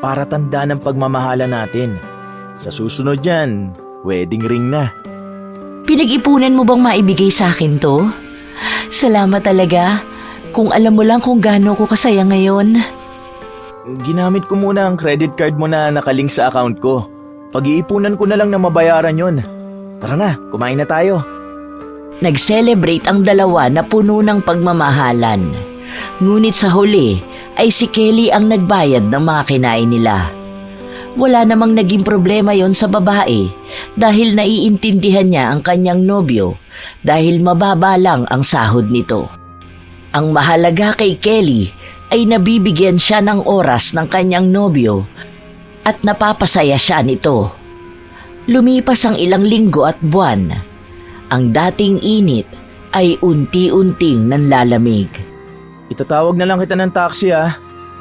Para tanda ng pagmamahala natin. Sa susunod yan, wedding ring na. Pinag-ipunan mo bang maibigay sa akin to? Salamat talaga. Kung alam mo lang kung gaano ko kasaya ngayon. Ginamit ko muna ang credit card mo na nakalink sa account ko. Pag-iipunan ko na lang na mabayaran yon. Tara na, kumain na tayo. Nag-celebrate ang dalawa na puno ng pagmamahalan. Ngunit sa huli ay si Kelly ang nagbayad ng mga kinain nila. Wala namang naging problema yon sa babae dahil naiintindihan niya ang kanyang nobyo dahil mababa lang ang sahod nito. Ang mahalaga kay Kelly ay nabibigyan siya ng oras ng kanyang nobyo at napapasaya siya nito. Lumipas ang ilang linggo at buwan. Ang dating init ay unti-unting nanlalamig. Itatawag na lang kita ng taxi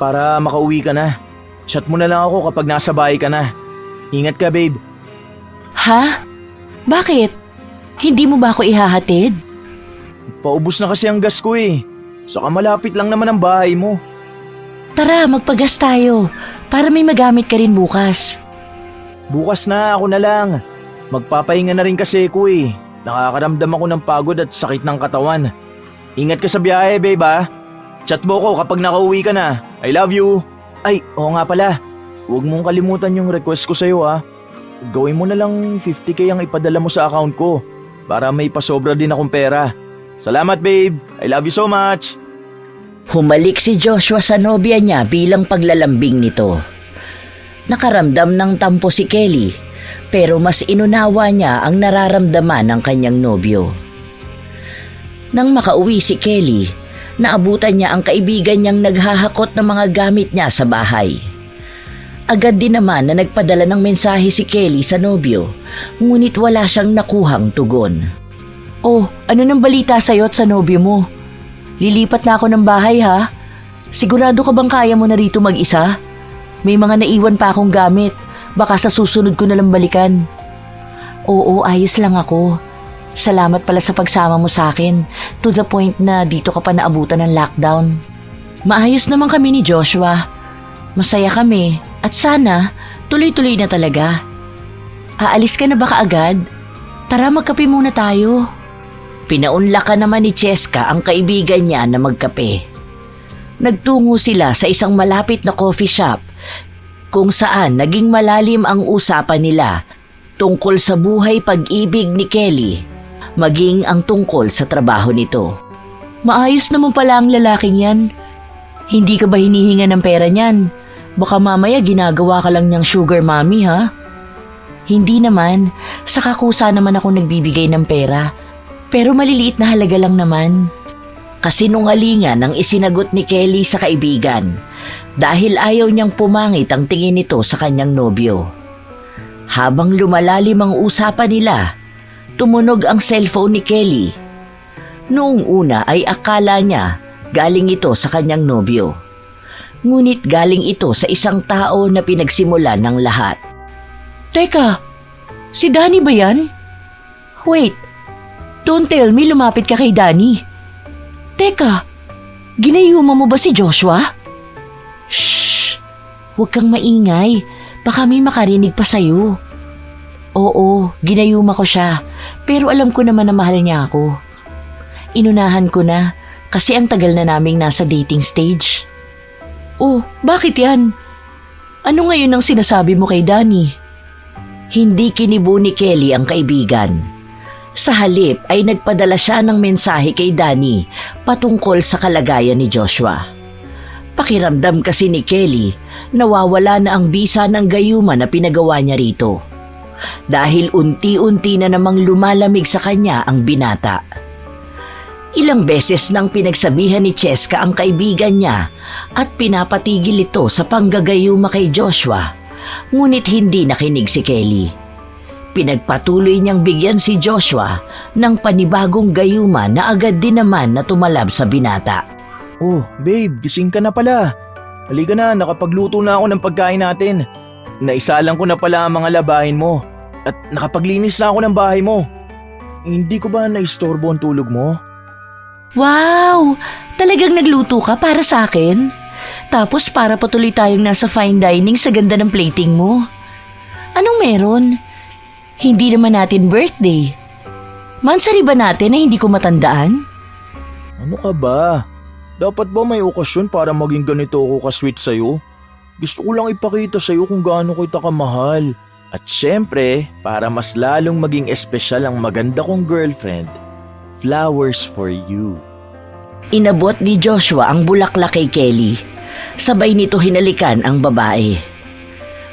para makauwi ka na. Chat mo na lang ako kapag nasa bahay ka na. Ingat ka, babe. Ha? Bakit? Hindi mo ba ako ihahatid? Paubos na kasi ang gas ko eh. Saka malapit lang naman ang bahay mo. Tara, magpagas tayo para may magamit ka rin bukas. Bukas na, ako na lang. Magpapahinga na rin kasi ko eh. Nakakaramdam ako ng pagod at sakit ng katawan. Ingat ka sa biyahe, babe ha. Chat mo ko kapag nakauwi ka na. I love you. Ay, oo nga pala. Huwag mong kalimutan yung request ko sa'yo ha. Gawin mo na lang 50k ang ipadala mo sa account ko para may pasobra din akong pera. Salamat, babe. I love you so much. Humalik si Joshua sa nobya niya bilang paglalambing nito. Nakaramdam ng tampo si Kelly, pero mas inunawa niya ang nararamdaman ng kanyang nobyo. Nang makauwi si Kelly, naabutan niya ang kaibigan niyang naghahakot ng mga gamit niya sa bahay. Agad din naman na nagpadala ng mensahe si Kelly sa nobyo, ngunit wala siyang nakuhang tugon. Oh, ano nang balita sa'yo at sa nobyo mo? Lilipat na ako ng bahay ha? Sigurado ka bang kaya mo na rito mag-isa? May mga naiwan pa akong gamit. Baka sa susunod ko na lang balikan. Oo, ayos lang ako. Salamat pala sa pagsama mo sa akin. To the point na dito ka pa naabutan ng lockdown. Maayos naman kami ni Joshua. Masaya kami. At sana, tuloy-tuloy na talaga. Aalis ka na ba kaagad? Tara, magkape muna tayo. Pinaunlakan naman ni Cheska ang kaibigan niya na magkape. Nagtungo sila sa isang malapit na coffee shop kung saan naging malalim ang usapan nila tungkol sa buhay pag-ibig ni Kelly, maging ang tungkol sa trabaho nito. Maayos naman pala ang lalaking yan. Hindi ka ba hinihinga ng pera niyan? Baka mamaya ginagawa ka lang niyang sugar mommy ha? Hindi naman, sa kakusa naman ako nagbibigay ng pera. Pero maliliit na halaga lang naman. Kasinungalingan ang isinagot ni Kelly sa kaibigan dahil ayaw niyang pumangit ang tingin nito sa kanyang nobyo. Habang lumalalim ang usapan nila, tumunog ang cellphone ni Kelly. Noong una ay akala niya galing ito sa kanyang nobyo. Ngunit galing ito sa isang tao na pinagsimulan ng lahat. Teka, si Danny ba yan? Wait, don't tell me lumapit ka kay Danny. Teka, ginayuma mo ba si Joshua? Shh! Huwag kang maingay. Baka may makarinig pa sa'yo. Oo, ginayuma ko siya. Pero alam ko naman na mahal niya ako. Inunahan ko na kasi ang tagal na naming nasa dating stage. Oh, bakit yan? Ano ngayon ang sinasabi mo kay Danny? Hindi kinibo ni Kelly ang kaibigan. Sa halip ay nagpadala siya ng mensahe kay Danny patungkol sa kalagayan ni Joshua. Pakiramdam kasi ni Kelly, nawawala na ang bisa ng gayuma na pinagawa niya rito. Dahil unti-unti na namang lumalamig sa kanya ang binata. Ilang beses nang pinagsabihan ni Cheska ang kaibigan niya at pinapatigil ito sa panggagayuma kay Joshua, ngunit hindi nakinig si Kelly. Pinagpatuloy niyang bigyan si Joshua ng panibagong gayuma na agad din naman na tumalab sa binata. Oh, babe, gising ka na pala. Halika na, nakapagluto na ako ng pagkain natin. Naisalang ko na pala ang mga labahin mo. At nakapaglinis na ako ng bahay mo. Hindi ko ba naistorbo ang tulog mo? Wow! Talagang nagluto ka para sa akin? Tapos para patuloy tayong nasa fine dining sa ganda ng plating mo. Anong meron? Hindi naman natin birthday. Mansari ba natin na hindi ko matandaan? Ano ka ba? Dapat ba may okasyon para maging ganito ako ka-sweet sa'yo? Gusto ko lang ipakita sa'yo kung gaano kita kamahal. At syempre, para mas lalong maging espesyal ang maganda kong girlfriend, flowers for you. Inabot ni Joshua ang bulaklak kay Kelly. Sabay nito hinalikan ang babae.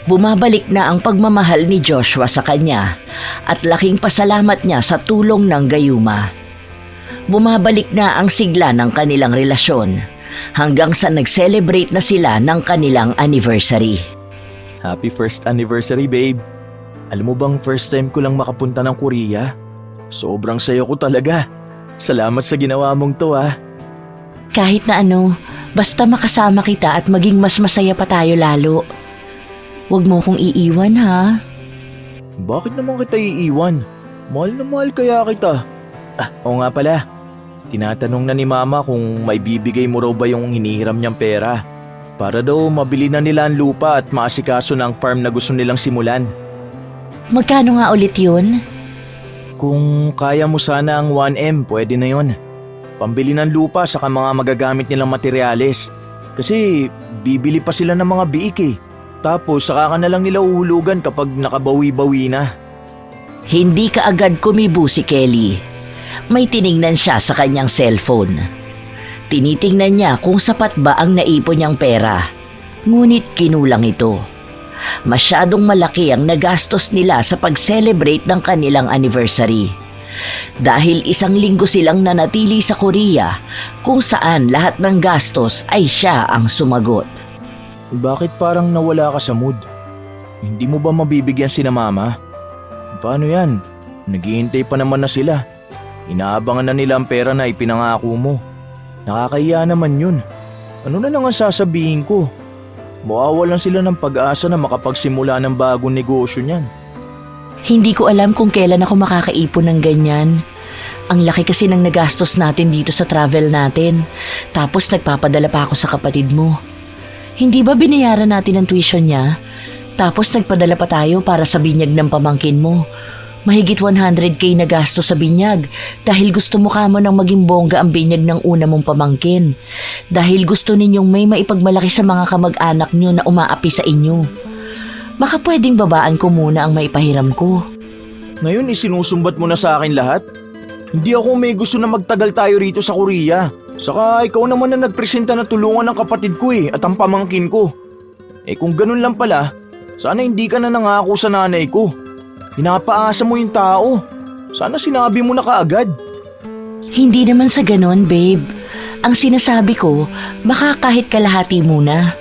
Bumabalik na ang pagmamahal ni Joshua sa kanya at laking pasalamat niya sa tulong ng gayuma. Bumabalik na ang sigla ng kanilang relasyon hanggang sa nag-celebrate na sila ng kanilang anniversary. Happy first anniversary, babe. Alam mo bang first time ko lang makapunta ng Korea? Sobrang saya ko talaga. Salamat sa ginawa mong to, ah. Kahit na ano, basta makasama kita at maging mas masaya pa tayo lalo. Huwag mo kong iiwan, ha? Bakit naman kita iiwan? Mahal na mahal kaya kita. Oo nga pala. Tinatanong na ni Mama kung may bibigay mo raw ba yung hinihiram niyang pera. Para daw mabili na nila ang lupa at maasikaso ng farm na gusto nilang simulan. Magkano nga ulit yun? Kung kaya mo sana ang 1M, pwede na yon. Pambili ng lupa saka mga magagamit nilang materyales. Kasi bibili pa sila ng mga biik eh. Tapos saka ka na lang nila uhulugan kapag nakabawi-bawi na. Hindi kaagad kumibo si Kelly. May tiningnan siya sa kanyang cellphone. Tinitingnan niya kung sapat ba ang naipon niyang pera. Ngunit kinulang ito. Masyadong malaki ang nagastos nila sa pag-celebrate ng kanilang anniversary. Dahil 1 linggo silang nanatili sa Korea kung saan lahat ng gastos ay siya ang sumagot. Bakit parang nawala ka sa mood? Hindi mo ba mabibigyan si na Mama? Paano yan? Naghihintay pa naman na sila. Inaabangan na nila ang pera na ipinangako mo. Nakakahiya naman yun. Ano na lang ang sasabihin ko? Mawawalan sila ng pag-asa na makapagsimula ng bagong negosyo niyan. Hindi ko alam kung kailan ako makakaipon ng ganyan. Ang laki kasi ng nagastos natin dito sa travel natin. Tapos nagpapadala pa ako sa kapatid mo. Hindi ba binayaran natin ang tuition niya? Tapos nagpadala pa tayo para sa binyag ng pamangkin mo. Mahigit 100K na gasto sa binyag dahil gusto mo kamo nang maging bongga ang binyag ng una mong pamangkin. Dahil gusto ninyong may maipagmalaki sa mga kamag-anak nyo na umaapi sa inyo. Baka pwedeng babaan ko muna ang maipahiram ko. Ngayon isinusumbat mo na sa akin lahat? Hindi ako may gusto na magtagal tayo rito sa Korea. Saka ikaw naman na nagpresenta na tulungan ng kapatid ko at ang pamangkin ko. Kung ganun lang pala, sana hindi ka na nangako sa nanay ko. Pinapaasa mo yung tao. Sana sinabi mo na kaagad. Hindi naman sa ganon, babe. Ang sinasabi ko, baka kahit kalahati muna.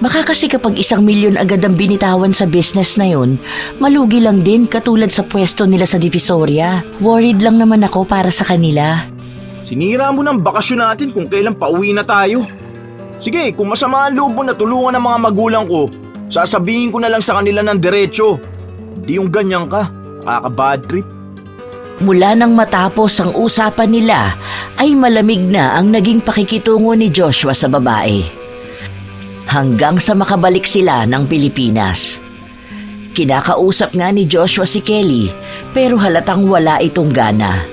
Baka kasi kapag 1 milyon agad ang binitawan sa business na yon, malugi lang din katulad sa pwesto nila sa Divisoria. Worried lang naman ako para sa kanila. Sinira mo ng bakasyon natin kung kailan pauwi na tayo. Sige, kung masama ang loob mo na tulungan ng mga magulang ko, sasabihin ko na lang sa kanila ng diretso. Di yung ganyan ka, nakaka-bad trip. Mula nang matapos ang usapan nila, ay malamig na ang naging pakikitungo ni Joshua sa babae. Hanggang sa makabalik sila ng Pilipinas. Kinakausap nga ni Joshua si Kelly, pero halatang wala itong gana.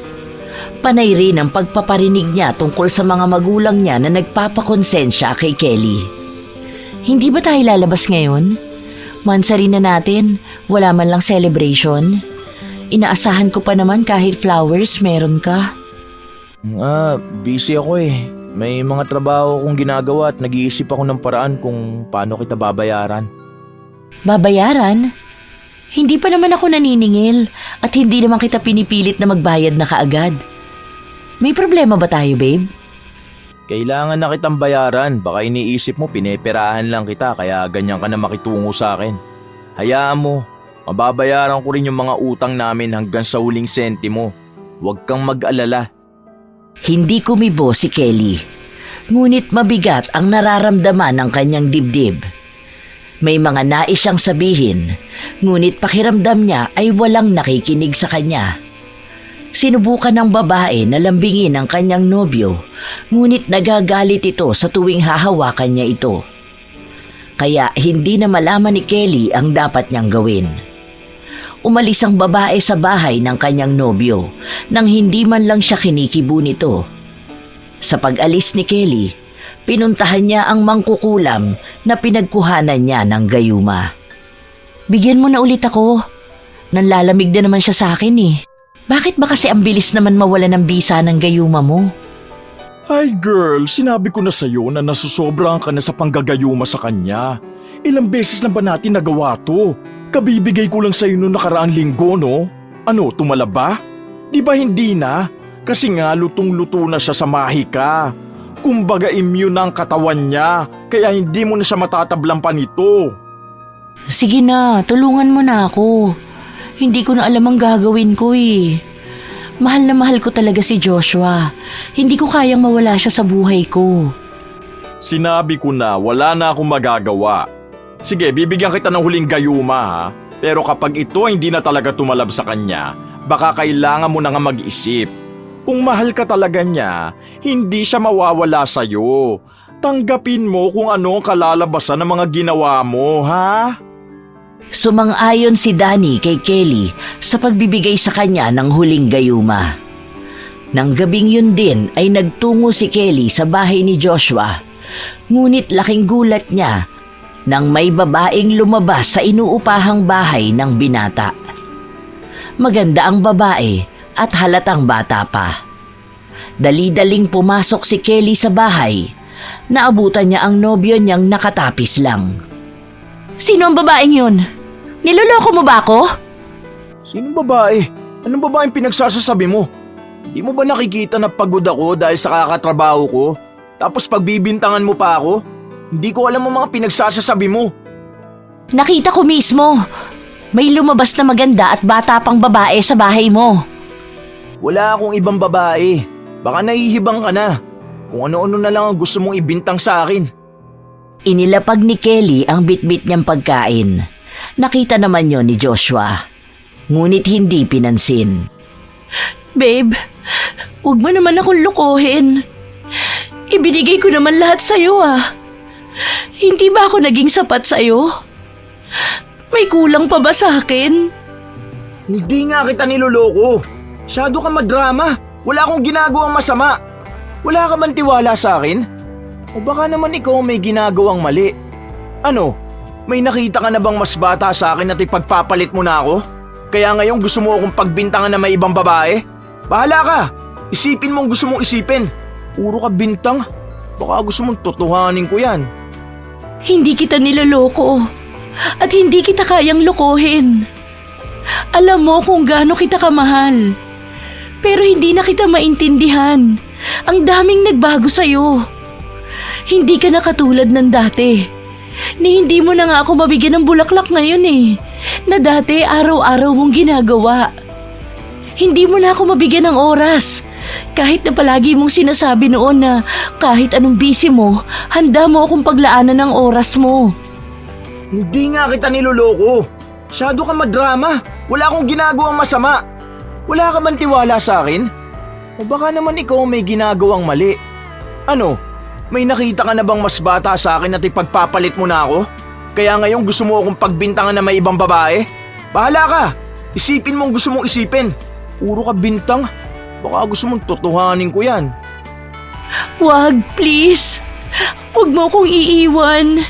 Panay rin ang pagpaparinig niya tungkol sa mga magulang niya na nagpapakonsensya kay Kelly. Hindi ba tayo lalabas ngayon? Mansari na natin, wala man lang celebration. Inaasahan ko pa naman kahit flowers meron ka. Busy ako eh. May mga trabaho akong ginagawa at nag-iisip ako ng paraan kung paano kita babayaran. Babayaran? Hindi pa naman ako naniningil at hindi naman kita pinipilit na magbayad na kaagad. May problema ba tayo, babe? Kailangan na kitang bayaran. Baka iniisip mo pineperahan lang kita kaya ganyan ka na makitungo sa akin. Hayaan mo, mababayaran ko rin yung mga utang namin hanggang sa huling sentimo. Huwag kang mag-alala. Hindi kumibo si Kelly. Ngunit mabigat ang nararamdaman ng kanyang dibdib. May mga nais siyang sabihin, ngunit pakiramdam niya ay walang nakikinig sa kanya. Sinubukan ng babae na lambingin ang kanyang nobyo, ngunit nagagalit ito sa tuwing hahawakan niya ito. Kaya hindi na malaman ni Kelly ang dapat niyang gawin. Umalis ang babae sa bahay ng kanyang nobyo nang hindi man lang siya kinikibo nito. Sa pag-alis ni Kelly, pinuntahan niya ang mangkukulam na pinagkuhanan niya ng gayuma. Bigyan mo na ulit ako. Nanlalamig na naman siya sa akin eh. Bakit ba kasi ang bilis naman mawala ng bisa ng gayuma mo? Ay girl, sinabi ko na sa'yo na nasusobrahan ka na sa panggagayuma sa kanya. Ilang beses na ba natin nagawa to? Kabibigay ko lang sa'yo noong nakaraang linggo, no? Ano, tumala ba? Di ba hindi na? Kasi nga lutong-luto na siya sa mahika. Kumbaga immune na ang katawan niya, kaya hindi mo na siya matatablang pa nito. Sige na, tulungan mo na ako. Hindi ko na alam ang gagawin ko eh. Mahal na mahal ko talaga si Joshua. Hindi ko kayang mawala siya sa buhay ko. Sinabi ko na wala na akong magagawa. Sige, bibigyan kita ng huling gayuma ha. Pero kapag ito hindi na talaga tumalab sa kanya, baka kailangan mo na nga mag-isip. Kung mahal ka talaga niya, hindi siya mawawala sa'yo. Tanggapin mo kung ano ang kalalabasan ng mga ginawa mo, ha? Sumang-ayon si Danny kay Kelly sa pagbibigay sa kanya ng huling gayuma. Nang gabing yun din ay nagtungo si Kelly sa bahay ni Joshua. Ngunit laking gulat niya nang may babaeng lumabas sa inuupahang bahay ng binata. Maganda ang babae at halatang bata pa. Dali-daling pumasok si Kelly sa bahay. Naabutan niya ang nobyo niyang nakatapis lang. Sino ang babaeng yun? Niloloko mo ba ako? Sinong babae? Anong babaeng pinagsasasabi mo? Di mo ba nakikita na pagod ako dahil sa kakatrabaho ko? Tapos pagbibintangan mo pa ako? Hindi ko alam ang mga pinagsasasabi mo. Nakita ko mismo. May lumabas na maganda at bata pang babae sa bahay mo. Wala akong ibang babae. Baka nahihibang ka na. Kung ano-ano na lang ang gusto mong ibintang sa akin. Inilapag ni Kelly ang bitbit niyang pagkain. Nakita naman yon ni Joshua. Ngunit hindi pinansin. Babe, huwag mo naman akong lukohin. Ibinigay ko naman lahat sa'yo ah. Hindi ba ako naging sapat sa'yo? May kulang pa ba sa akin? Hindi nga kita niloloko. Masyado ka madrama. Wala akong ginagawang masama. Wala ka man tiwala sa akin? O baka naman ikaw may ginagawang mali. Ano? May nakita ka na bang mas bata sa akin at ipagpapalit mo na ako? Kaya ngayon gusto mo akong pagbintangan na may ibang babae? Bahala ka! Isipin mo ang gusto mong isipin. Puro ka bintang. Baka gusto mong totohanin ko yan. Hindi kita niloloko. At hindi kita kayang lokohin. Alam mo kung gaano kita kamahal. Pero hindi na kita maintindihan. Ang daming nagbago sa'yo. Hindi ka na katulad ng dati. Ni hindi mo na nga ako mabigyan ng bulaklak ngayon eh. Na dati araw-araw mong ginagawa. Hindi mo na ako mabigyan ng oras. Kahit na palagi mong sinasabi noon na kahit anong busy mo, handa mo akong paglaanan ng oras mo. Hindi nga kita niloloko. Masyado ka madrama. Wala akong ginagawang masama. Wala ka man tiwala sa akin? O baka naman ikaw may ginagawang mali. Ano? May nakita ka na bang mas bata sa akin at ipagpapalit mo na ako? Kaya ngayon gusto mo akong pagbintangan na may ibang babae? Bahala ka! Isipin mo ang gusto mong isipin. Puro ka bintang. Baka gusto mong totohanin ko yan. Wag, please. Huwag mo akong iiwan.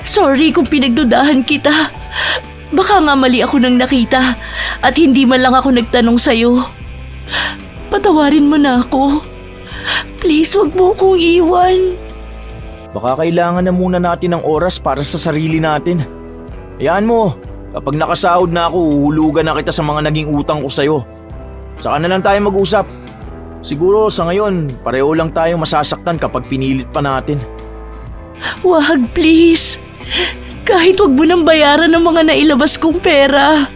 Sorry kung pinagdudahan kita. Baka nga mali ako nang nakita at hindi man lang ako nagtanong sa'yo. Patawarin mo na ako. Please, huwag mo akong iwan. Baka kailangan na muna natin ng oras para sa sarili natin. Hayaan mo, kapag nakasahod na ako, uhulugan na kita sa mga naging utang ko sa'yo. Saka na lang tayo mag-usap. Siguro sa ngayon, pareho lang tayo masasaktan kapag pinilit pa natin. Wag, please. Kahit wag mo nang bayaran ng mga nailabas kong pera.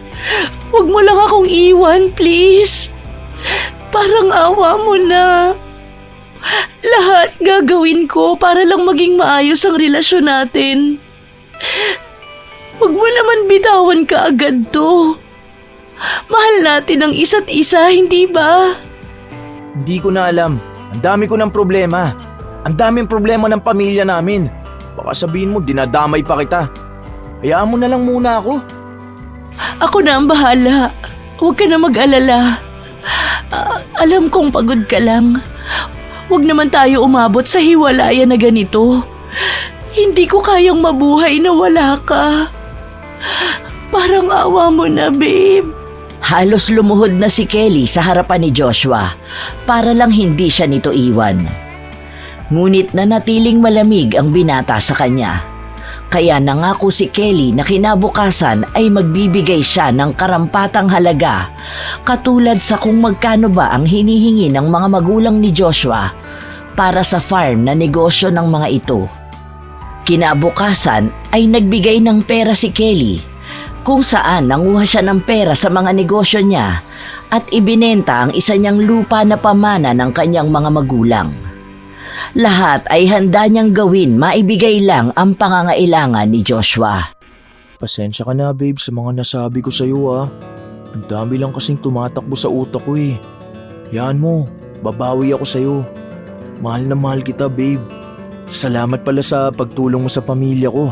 Wag mo lang akong iwan, please. Parang awa mo na. Lahat gagawin ko para lang maging maayos ang relasyon natin. Wag mo naman bitawan ka agad to. Mahal natin ang isa't isa, hindi ba? Hindi ko na alam. Ang dami ko ng problema. Ang daming problema ng pamilya namin. Baka sabihin mo, dinadamay pa kita. Hayaan mo na lang muna ako. Ako na ang bahala. Huwag ka na mag-alala. Alam kong pagod ka lang. Huwag naman tayo umabot sa hiwalayan na ganito. Hindi ko kayang mabuhay na wala ka. Parang awa mo na, babe. Halos lumuhod na si Kelly sa harapan ni Joshua para lang hindi siya nito iwan. Ngunit nanatiling malamig ang binata sa kanya. Kaya nangako si Kelly na kinabukasan ay magbibigay siya ng karampatang halaga katulad sa kung magkano ba ang hinihingi ng mga magulang ni Joshua para sa farm na negosyo ng mga ito. Kinabukasan ay nagbigay ng pera si Kelly kung saan nanguha siya ng pera sa mga negosyo niya at ibinenta ang isa niyang lupa na pamana ng kanyang mga magulang. Lahat ay handa niyang gawin, maibigay lang ang pangangailangan ni Joshua. Pasensya ka na babe sa mga nasabi ko sa'yo ah. Ang dami lang kasing tumatakbo sa utak ko eh. Yan mo, babawi ako sa'yo. Mahal na mahal kita babe. Salamat pala sa pagtulong mo sa pamilya ko.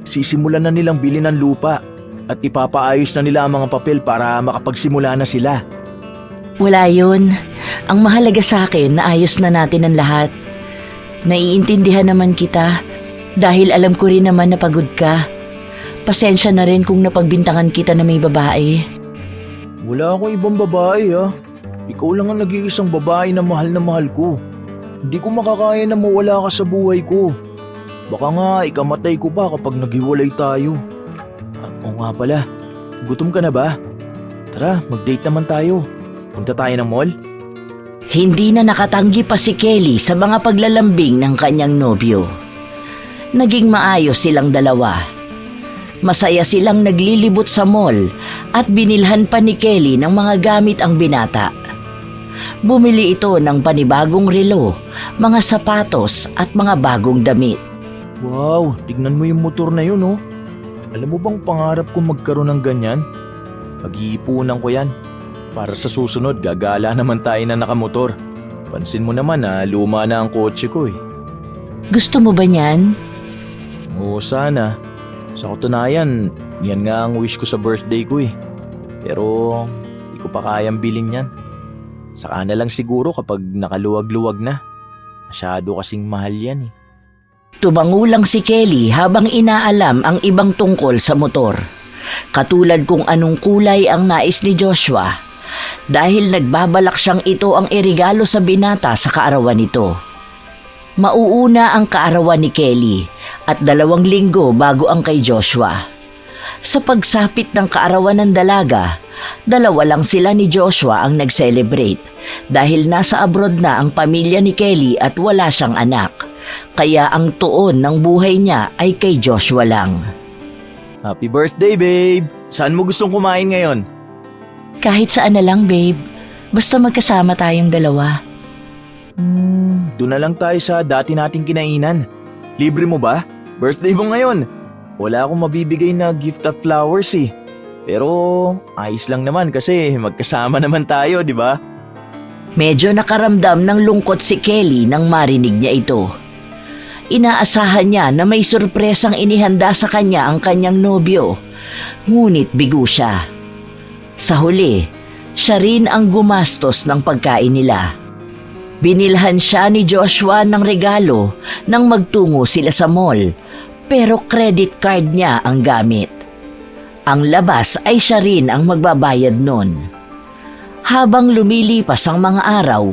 Sisimulan na nilang bilhin ng lupa at ipapaayos na nila ang mga papel para makapagsimula na sila. Wala yun. Ang mahalaga sa akin na ayos na natin ang lahat. Naiintindihan naman kita dahil alam ko rin naman na pagod ka. Pasensya na rin kung napagbintangan kita na may babae. Wala akong ibang babae ah. Ikaw lang ang nag-iisang babae na mahal ko. Hindi ko makakaya na mawala ka sa buhay ko. Baka nga ikamatay ko pa kapag naghiwalay tayo. Oo nga pala, gutom ka na ba? Tara, mag-date naman tayo. Punta tayo ng mall? Hindi na nakatanggi pa si Kelly sa mga paglalambing ng kanyang nobyo. Naging maayos silang dalawa. Masaya silang naglilibot sa mall at binilhan pa ni Kelly ng mga gamit ang binata. Bumili ito ng panibagong relo, mga sapatos at mga bagong damit. Wow, tignan mo yung motor na yun oh. Alam mo bang pangarap ko magkaroon ng ganyan? Pag-iipunan ko yan. Para sa susunod, gagala naman tayo na nakamotor. Pansin mo naman na luma na ang kotse ko eh. Gusto mo ba niyan? Oo, sana. Sa katunayan, yan nga ang wish ko sa birthday ko eh. Pero, di ko pa kayang bilhin yan. Saka na lang siguro kapag nakaluwag-luwag na. Masyado kasing mahal yan eh. Tumangulang si Kelly habang inaalam ang ibang tungkol sa motor. Katulad kung anong kulay ang nais ni Joshua. Dahil nagbabalak siyang ito ang irigalo sa binata sa kaarawan nito. Mauuna ang kaarawan ni Kelly at 2 linggo bago ang kay Joshua. Sa pagsapit ng kaarawan ng dalaga, 2 lang sila ni Joshua ang nag-celebrate dahil nasa abroad na ang pamilya ni Kelly at wala siyang anak. Kaya ang tuon ng buhay niya ay kay Joshua lang. Happy birthday, babe! Saan mo gustong kumain ngayon? Kahit saan na lang, babe. Basta magkasama tayong dalawa. Doon na lang tayo sa dati nating kinainan. Libre mo ba? Birthday mo ngayon. Wala akong mabibigay na gift at flowers eh. Pero ayos lang naman kasi magkasama naman tayo, di ba? Medyo nakaramdam ng lungkot si Kelly nang marinig niya ito. Inaasahan niya na may sorpresang inihanda sa kanya ang kanyang nobyo. Ngunit bigo siya. Sa huli, siya rin ang gumastos ng pagkain nila. Binilhan siya ni Joshua ng regalo nang magtungo sila sa mall, pero credit card niya ang gamit. Ang labas ay siya rin ang magbabayad nun. Habang lumilipas ang mga araw,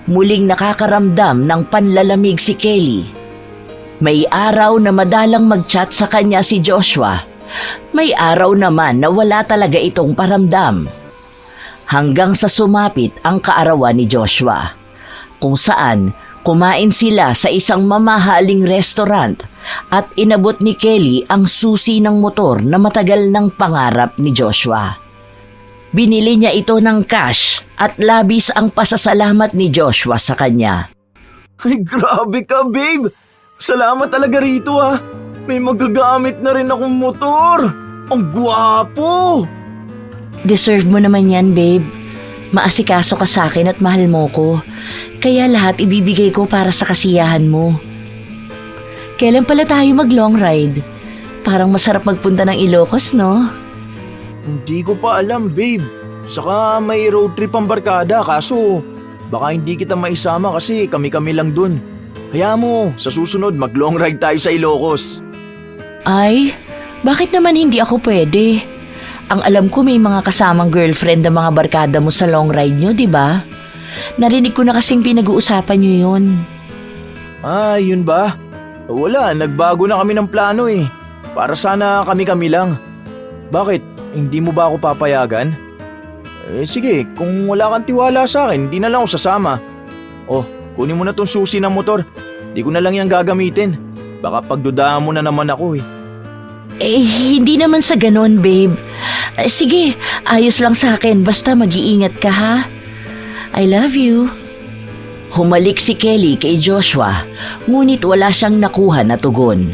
muling nakakaramdam ng panlalamig si Kelly. May araw na madalang mag-chat sa kanya si Joshua. May araw naman na wala talaga itong paramdam. Hanggang sa sumapit ang kaarawan ni Joshua, kung saan kumain sila sa isang mamahaling restaurant at inabot ni Kelly ang susi ng motor na matagal ng pangarap ni Joshua. Binili niya ito ng cash at labis ang pasasalamat ni Joshua sa kanya. Ay, grabe ka, babe! Salamat talaga rito ah! May magagamit na rin akong motor! Ang gwapo! Deserve mo naman yan, babe. Maasikaso ka sa akin at mahal mo ko. Kaya lahat ibibigay ko para sa kasiyahan mo. Kailan pala tayo mag-long ride? Parang masarap magpunta ng Ilocos, no? Hindi ko pa alam, babe. Saka may road trip ang barkada, kaso baka hindi kita maisama kasi kami-kami lang dun. Kaya mo, sa susunod mag-long ride tayo sa Ilocos. Ay, bakit naman hindi ako pwede? Ang alam ko may mga kasamang girlfriend ang mga barkada mo sa long ride nyo, di ba? Narinig ko na kasing pinag-uusapan nyo yun. Ah, yun ba? Wala, nagbago na kami ng plano eh. Para sana kami-kami lang. Bakit? Hindi mo ba ako papayagan? Sige, kung wala kang tiwala sa akin, hindi na lang ako sasama. Oh, kunin mo na tong susi ng motor. Di ko na lang yan gagamitin. Baka pagdudahan mo na naman ako eh. Hindi naman sa ganon, babe. Sige, ayos lang sa akin. Basta mag-iingat ka, ha? I love you. Humalik si Kelly kay Joshua, ngunit wala siyang nakuha na tugon.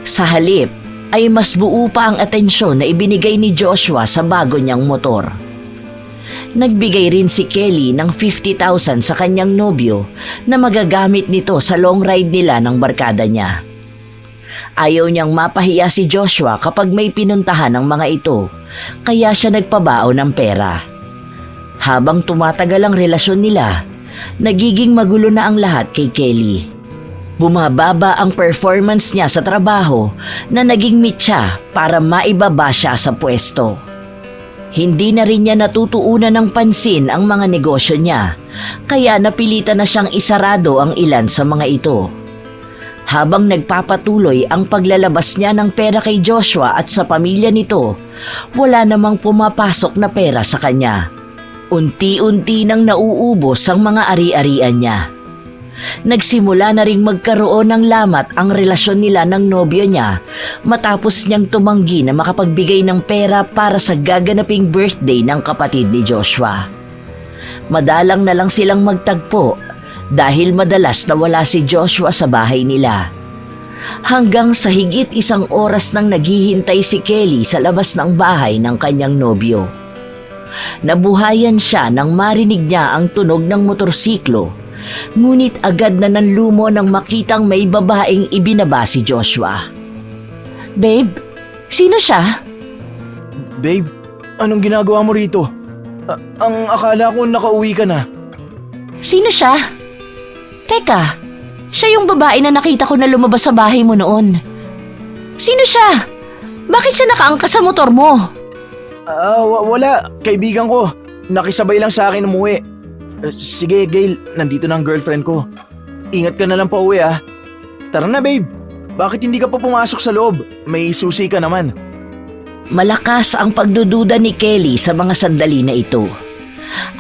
Sa halip, ay mas buo pa ang atensyon na ibinigay ni Joshua sa bago niyang motor. Nagbigay rin si Kelly ng 50,000 sa kanyang nobyo na magagamit nito sa long ride nila ng barkada niya. Ayaw niyang mapahiya si Joshua kapag may pinuntahan ng mga ito, kaya siya nagpabao ng pera. Habang tumatagal ang relasyon nila, nagiging magulo na ang lahat kay Kelly. Bumababa ang performance niya sa trabaho na naging mitya para maibaba siya sa pwesto. Hindi na rin niya natutuunan ng pansin ang mga negosyo niya, kaya napilitan na siyang isarado ang ilan sa mga ito. Habang nagpapatuloy ang paglalabas niya ng pera kay Joshua at sa pamilya nito, wala namang pumapasok na pera sa kanya. Unti-unti nang nauubos ang mga ari-arian niya. Nagsimula na ring magkaroon ng lamat ang relasyon nila ng nobyo niya matapos niyang tumanggi na makapagbigay ng pera para sa gaganaping birthday ng kapatid ni Joshua. Madalang na lang silang magtagpo dahil madalas nawala si Joshua sa bahay nila. Hanggang sa higit 1 oras nang naghihintay si Kelly sa labas ng bahay ng kanyang nobyo. Nabuhayan siya nang marinig niya ang tunog ng motorsiklo, ngunit agad na nanlumo nang makitang may babaeng ibinaba si Joshua. Babe, sino siya? Babe, anong ginagawa mo rito? Ang akala ko nakauwi ka na. Sino siya? Teka, siya yung babae na nakita ko na lumabas sa bahay mo noon. Sino siya? Bakit siya nakaangkas sa motor mo? Wala. Kaibigan ko. Nakisabay lang sa akin umuwi. Sige, Gail. Nandito na ang girlfriend ko. Ingat ka na lang pa uwi ah. Tara na, babe. Bakit hindi ka pa pumasok sa loob? May susi ka naman. Malakas ang pagdududa ni Kelly sa mga sandali na ito.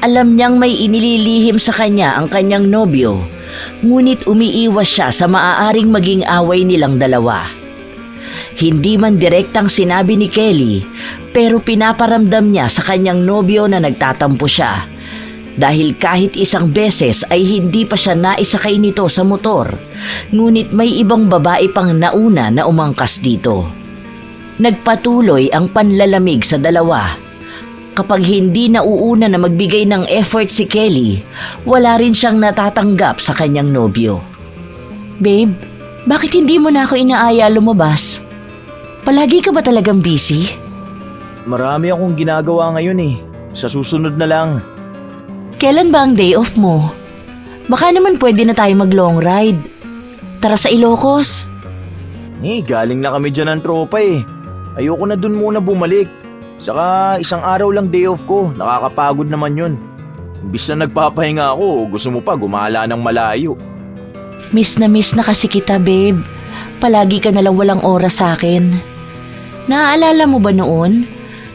Alam niyang may inililihim sa kanya ang kanyang nobyo, ngunit umiiwas siya sa maaaring maging away nilang dalawa. Hindi man direktang sinabi ni Kelly, pero pinaparamdam niya sa kanyang nobyo na nagtatampo siya. Dahil kahit 1 beses ay hindi pa siya naisakay nito sa motor, ngunit may ibang babae pang nauna na umangkas dito. Nagpatuloy ang panlalamig sa dalawa. Kapag hindi nauuna na magbigay ng effort si Kelly, wala rin siyang natatanggap sa kanyang nobyo. Babe, bakit hindi mo na ako inaaya lumabas? Palagi ka ba talagang busy? Marami akong ginagawa ngayon eh. Sa susunod na lang. Kailan ba ang day off mo? Baka naman pwede na tayo mag-long ride. Tara sa Ilocos. Galing na kami dyan ng tropa eh. Ayoko na dun muna bumalik. Saka 1 araw lang day off ko. Nakakapagod naman yun. Imbis na nagpapahinga ako, gusto mo pa gumala ng malayo. Miss na kasi kita, babe. Palagi ka nalang walang oras sa akin. Naaalala mo ba noon?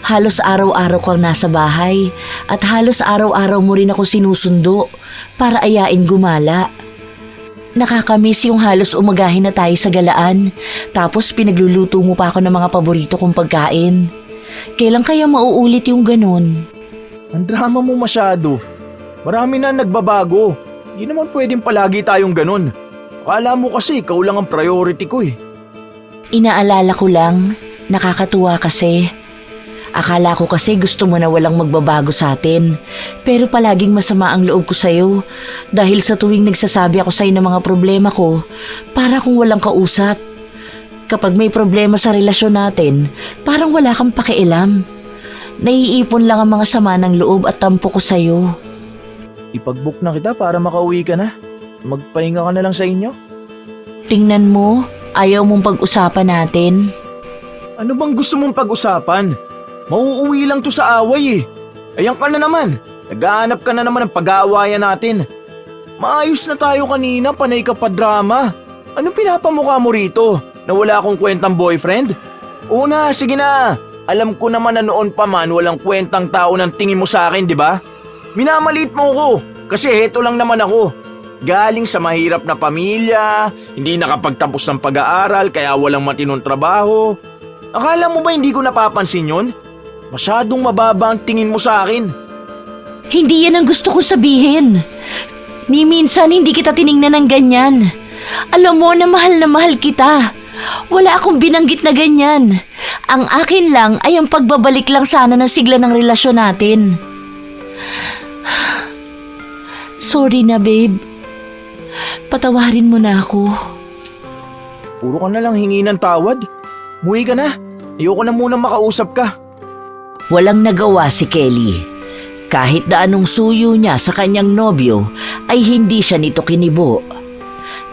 Halos araw-araw kang nasa bahay at halos araw-araw mo rin ako sinusundo para ayain gumala. Nakakamiss yung halos umagahin na tayo sa galaan tapos pinagluluto mo pa ako ng mga paborito kong pagkain. Kailan kaya mauulit yung ganun? Ang drama mo masyado. Marami na nagbabago. Hindi naman pwedeng palagi tayong ganun. Akala mo kasi ikaw lang ang priority ko eh. Inaalala ko lang, nakakatuwa kasi. Akala ko kasi gusto mo na walang magbabago sa atin. Pero palaging masama ang loob ko sa'yo dahil sa tuwing nagsasabi ako sa'yo ng mga problema ko, para kung walang kausap. Kapag may problema sa relasyon natin, parang wala kang pakialam. Naiipon lang ang mga sama ng loob at tampo ko sa'yo. Ipag-book na kita para makauwi ka na. Magpahinga ka na lang sa inyo. Tingnan mo, ayaw mong pag-usapan natin. Ano bang gusto mong pag-usapan? Mauuwi lang to sa away eh. Ayan ka na naman. Naghahanap ka na naman ng pag-aawayan natin. Maayos na tayo kanina, panay ka pa drama. Anong pinapamukha mo rito? Na wala akong kwentang boyfriend? Oo na, sige na. Alam ko naman na noon pa man walang kwentang tao ng tingin mo sa akin, di ba? Minamaliit mo ko kasi heto lang naman ako. Galing sa mahirap na pamilya, hindi nakapagtapos ng pag-aaral kaya walang matinong trabaho. Akala mo ba hindi ko napapansin yon? Masyadong mababa ang tingin mo sa akin. Hindi yan ang gusto kong sabihin. Ni minsan hindi kita tiningnan ng ganyan. Alam mo na mahal kita. Wala akong binanggit na ganyan. Ang akin lang ay ang pagbabalik lang sana ng sigla ng relasyon natin. Sorry na, babe. Patawarin mo na ako. Puro ka na lang hingi ng tawad. Muwi ka na. Ayoko na muna makausap ka. Walang nagawa si Kelly. Kahit na anong suyo niya sa kanyang nobyo ay hindi siya nito kinibo.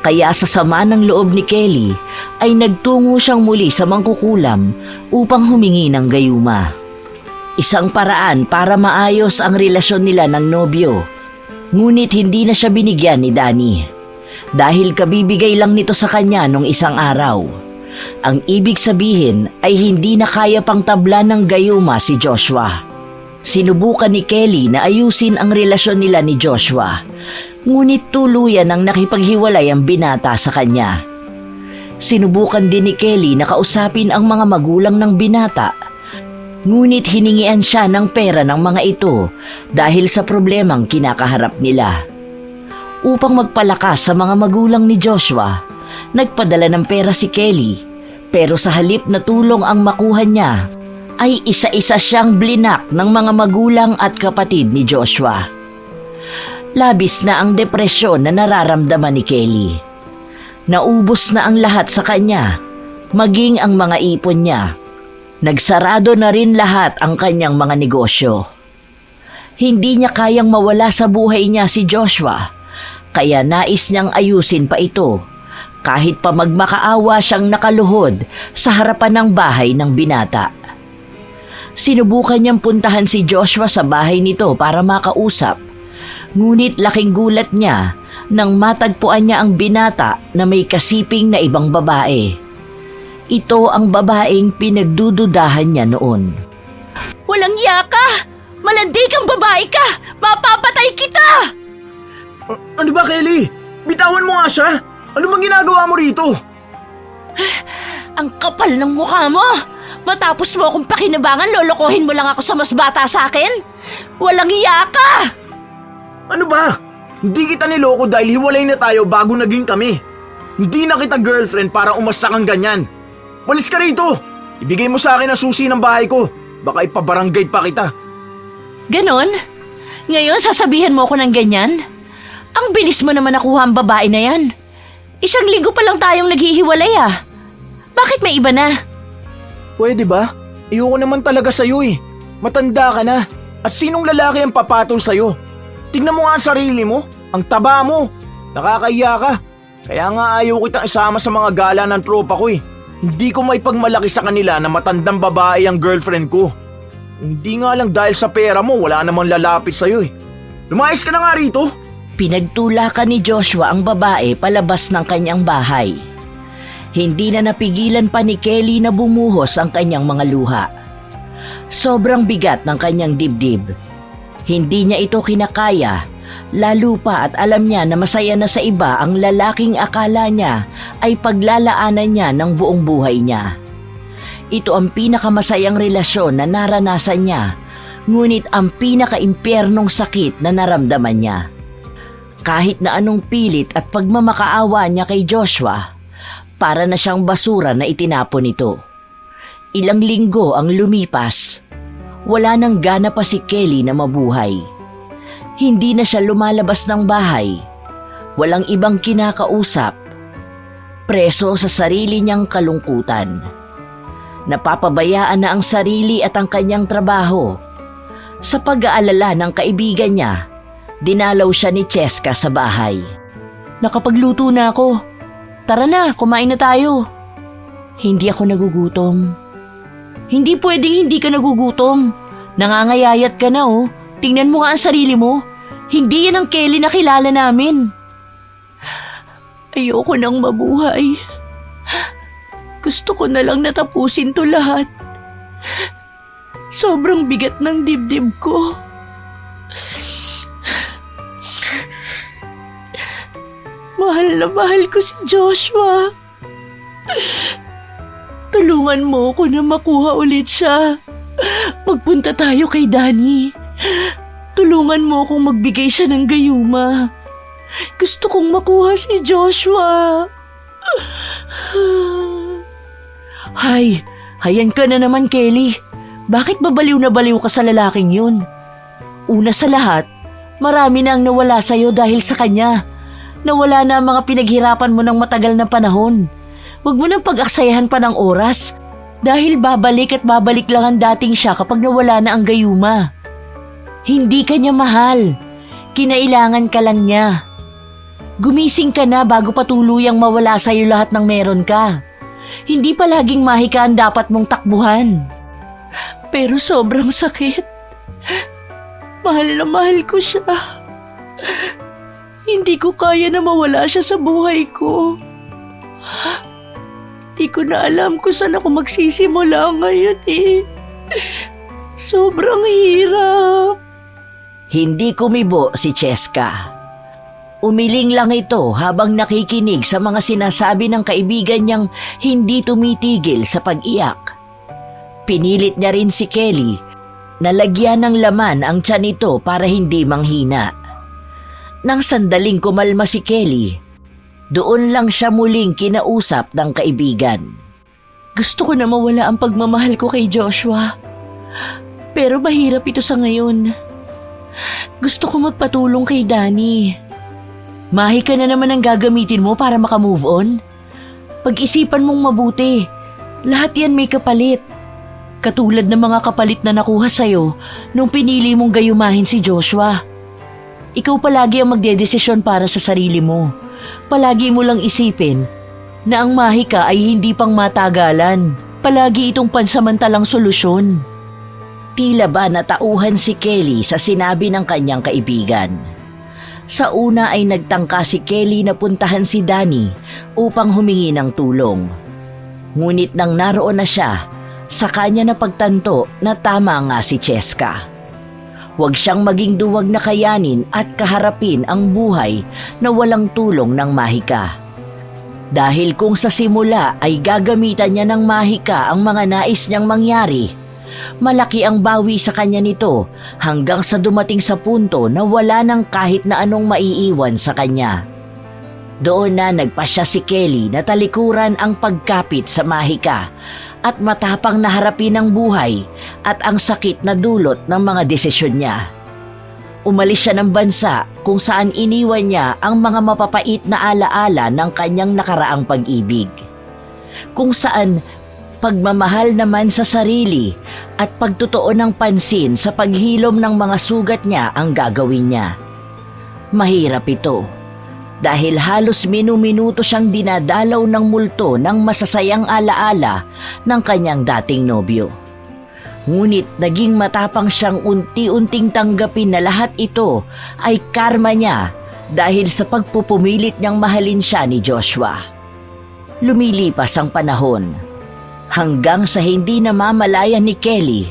Kaya sa sama ng loob ni Kelly ay nagtungo siyang muli sa mangkukulam upang humingi ng gayuma. Isang paraan para maayos ang relasyon nila ng nobyo. Ngunit hindi na siya binigyan ni Danny. Dahil kabibigay lang nito sa kanya nung isang araw. Ang ibig sabihin ay hindi na kaya pang tabla ng gayuma si Joshua. Sinubukan ni Kelly na ayusin ang relasyon nila ni Joshua. Ngunit tuluyan ang nakipaghiwalay ang binata sa kanya. Sinubukan din ni Kelly na kausapin ang mga magulang ng binata. Ngunit hiningian siya ng pera ng mga ito dahil sa problemang kinakaharap nila. Upang magpalakas sa mga magulang ni Joshua, nagpadala ng pera si Kelly, pero sa halip na tulong ang makuha niya, ay isa-isa siyang blinak ng mga magulang at kapatid ni Joshua. Labis na ang depresyon na nararamdaman ni Kelly. Naubos na ang lahat sa kanya, maging ang mga ipon niya. Nagsarado na rin lahat ang kanyang mga negosyo. Hindi niya kayang mawala sa buhay niya si Joshua, kaya nais niyang ayusin pa ito, kahit pa magmakaawa siyang nakaluhod sa harapan ng bahay ng binata. Sinubukan niyang puntahan si Joshua sa bahay nito para makausap, ngunit laking gulat niya nang matagpuan niya ang binata na may kasiping na ibang babae. Ito ang babaeng pinagdududahan niya noon. Walang iya ka! Malandi kang babae ka! Mapapatay kita! Ano ba, Kelly? Bitawan mo nga siya. Ano bang ginagawa mo rito? Ang kapal ng mukha mo! Matapos mo akong pakinabangan, lolokohin mo lang ako sa mas bata sa akin? Walang iya ka! Ano ba? Hindi kita niloko dahil hiwalay na tayo bago naging kami. Hindi na kita girlfriend para umasta kang ganyan. Walis ka rito! Ibigay mo sa akin ang susi ng bahay ko. Baka ipabarangay pa kita. Ganon? Ngayon sasabihin mo ako ng ganyan? Ang bilis mo naman nakuha ang babae na yan. 1 linggo pa lang tayong naghihiwalay ah. Bakit may iba na? Pwede ba? Ayoko naman talaga sa'yo eh. Matanda ka na. At sinong lalaki ang papatol sa'yo? Tignan mo nga ang sarili mo. Ang taba mo. Nakakahiya ka. Kaya nga ayaw kitang isama sa mga gala ng tropa ko eh. Hindi ko maipagmalaki sa kanila na matandang babae ang girlfriend ko. Hindi nga lang dahil sa pera mo, wala namang lalapit sa'yo eh. Lumayas ka na nga rito. Pinagtulakan ni Joshua ang babae palabas ng kanyang bahay. Hindi na napigilan pa ni Kelly na bumuhos ang kanyang mga luha. Sobrang bigat ng kanyang dibdib. Hindi niya ito kinakaya, lalo pa at alam niya na masaya na sa iba ang lalaking akala niya ay paglalaanan niya ng buong buhay niya. Ito ang pinakamasayang relasyon na naranasan niya, ngunit ang pinakaimpyernong sakit na naramdaman niya. Kahit na anong pilit at pagmamakaawa niya kay Joshua, para na siyang basura na itinapon ito. Ilang linggo ang lumipas. Wala nang gana pa si Kelly na mabuhay. Hindi na siya lumalabas ng bahay. Walang ibang kinakausap. Preso sa sarili niyang kalungkutan. Napapabayaan na ang sarili at ang kanyang trabaho. Sa pag-aalala ng kaibigan niya, dinalaw siya ni Cheska sa bahay. Nakapagluto na ako. Tara na, kumain na tayo. Hindi ako nagugutom. Hindi pwedeng hindi ka nagugutom. Nangangayayat ka na oh. Tingnan mo nga ang sarili mo. Hindi yan ang Kelly na kilala namin. Ayoko nang mabuhay. Gusto ko na lang natapusin to lahat. Sobrang bigat ng dibdib ko. Mahal na mahal ko si Joshua. Tulungan mo ko na makuha ulit siya. Magpunta tayo kay Danny. Tulungan mo akong magbigay siya ng gayuma. Gusto kong makuha si Joshua. Hayan ka na naman, Kelly. Bakit babaliw na baliw ka sa lalaking yun? Una sa lahat, marami na ang nawala sa'yo dahil sa kanya. Nawala na ang mga pinaghirapan mo ng matagal na panahon. Huwag mo nang pag-aksayahan pa ng oras dahil babalik at babalik lang ang dating siya kapag nawala na ang gayuma. Hindi ka niya mahal. Kinailangan ka lang niya. Gumising ka na bago pa tuluyang mawala sa'yo lahat ng meron ka. Hindi palaging mahika ang dapat mong takbuhan. Pero sobrang sakit. Mahal na mahal ko siya. Hindi ko kaya na mawala siya sa buhay ko. Hindi ko na alam kung saan ako magsisimula ngayon eh. Sobrang hirap. Hindi kumibo si Cheska. Umiling lang ito habang nakikinig sa mga sinasabi ng kaibigan niyang hindi tumitigil sa pag-iyak. Pinilit niya rin si Kelly na lagyan ng laman ang tiyan nito para hindi manghina. Nang sandaling kumalma si Kelly, doon lang siya muling kinausap ng kaibigan. Gusto ko na mawala ang pagmamahal ko kay Joshua. Pero mahirap ito sa ngayon. Gusto ko magpatulong kay Danny. Mahi ka na naman ang gagamitin mo para makamove on. Pag-isipan mong mabuti. Lahat yan may kapalit. Katulad ng mga kapalit na nakuha sa'yo nung pinili mong gayumahin si Joshua. Ikaw palagi ang magdedesisyon para sa sarili mo. Palagi mo lang isipin na ang mahika ay hindi pang matagalan. Palagi itong pansamantalang solusyon. Tila ba natauhan si Kelly sa sinabi ng kanyang kaibigan. Sa una ay nagtangka si Kelly na puntahan si Danny upang humingi ng tulong. Ngunit nang naroon na siya, sa kanya napagtanto na tama nga si Cheska. Huwag siyang maging duwag na kayanin at kaharapin ang buhay na walang tulong ng mahika. Dahil kung sa simula ay gagamitan niya ng mahika ang mga nais niyang mangyari, malaki ang bawi sa kanya nito hanggang sa dumating sa punto na wala nang kahit na anong maiiwan sa kanya. Doon na nagpasya si Kelly na talikuran ang pagkapit sa mahika at matapang na harapin ang buhay at ang sakit na dulot ng mga desisyon niya. Umalis siya ng bansa kung saan iniwan niya ang mga mapapait na alaala ng kanyang nakaraang pag-ibig. Kung saan pagmamahal naman sa sarili at pagtutuon ng pansin sa paghilom ng mga sugat niya ang gagawin niya. Mahirap ito dahil halos minu-minuto siyang dinadalaw ng multo ng masasayang alaala ng kanyang dating nobyo. Ngunit naging matapang siyang unti-unting tanggapin na lahat ito ay karma niya dahil sa pagpupumilit niyang mahalin siya ni Joshua. Lumilipas ang panahon hanggang sa hindi namamalayan ni Kelly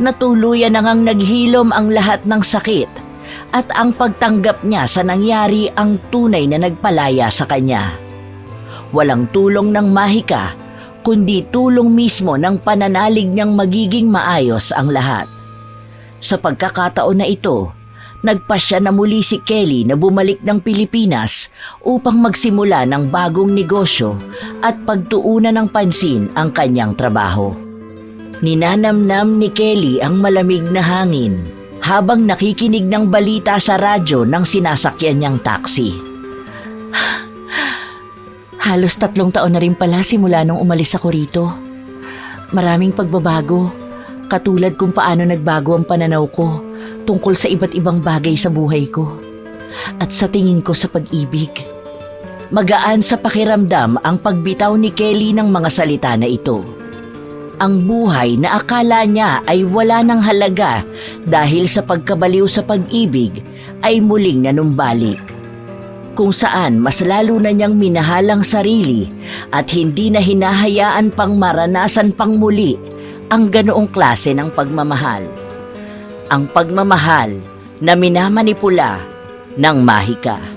na tuluyan na ngang naghilom ang lahat ng sakit at ang pagtanggap niya sa nangyari ang tunay na nagpalaya sa kanya. Walang tulong ng mahika, kundi tulong mismo ng pananalig niyang magiging maayos ang lahat. Sa pagkakataon na ito, nagpasya na muli si Kelly na bumalik ng Pilipinas upang magsimula ng bagong negosyo at pagtuunan ng pansin ang kanyang trabaho. Ninanamnam ni Kelly ang malamig na hangin habang nakikinig ng balita sa radyo ng sinasakyan niyang taxi. Halos 3 taon na rin pala simula nung umalis ako rito. Maraming pagbabago, katulad kung paano nagbago ang pananaw ko tungkol sa iba't ibang bagay sa buhay ko at sa tingin ko sa pag-ibig. Magaan sa pakiramdam ang pagbitaw ni Kelly ng mga salita na ito. Ang buhay na akala niya ay wala ng halaga dahil sa pagkabaliw sa pag-ibig ay muling nanumbalik. Kung saan mas lalo na niyang minahal ang sarili at hindi na hinahayaan pang maranasan pang muli ang ganoong klase ng pagmamahal. Ang pagmamahal na minamanipula ng mahika.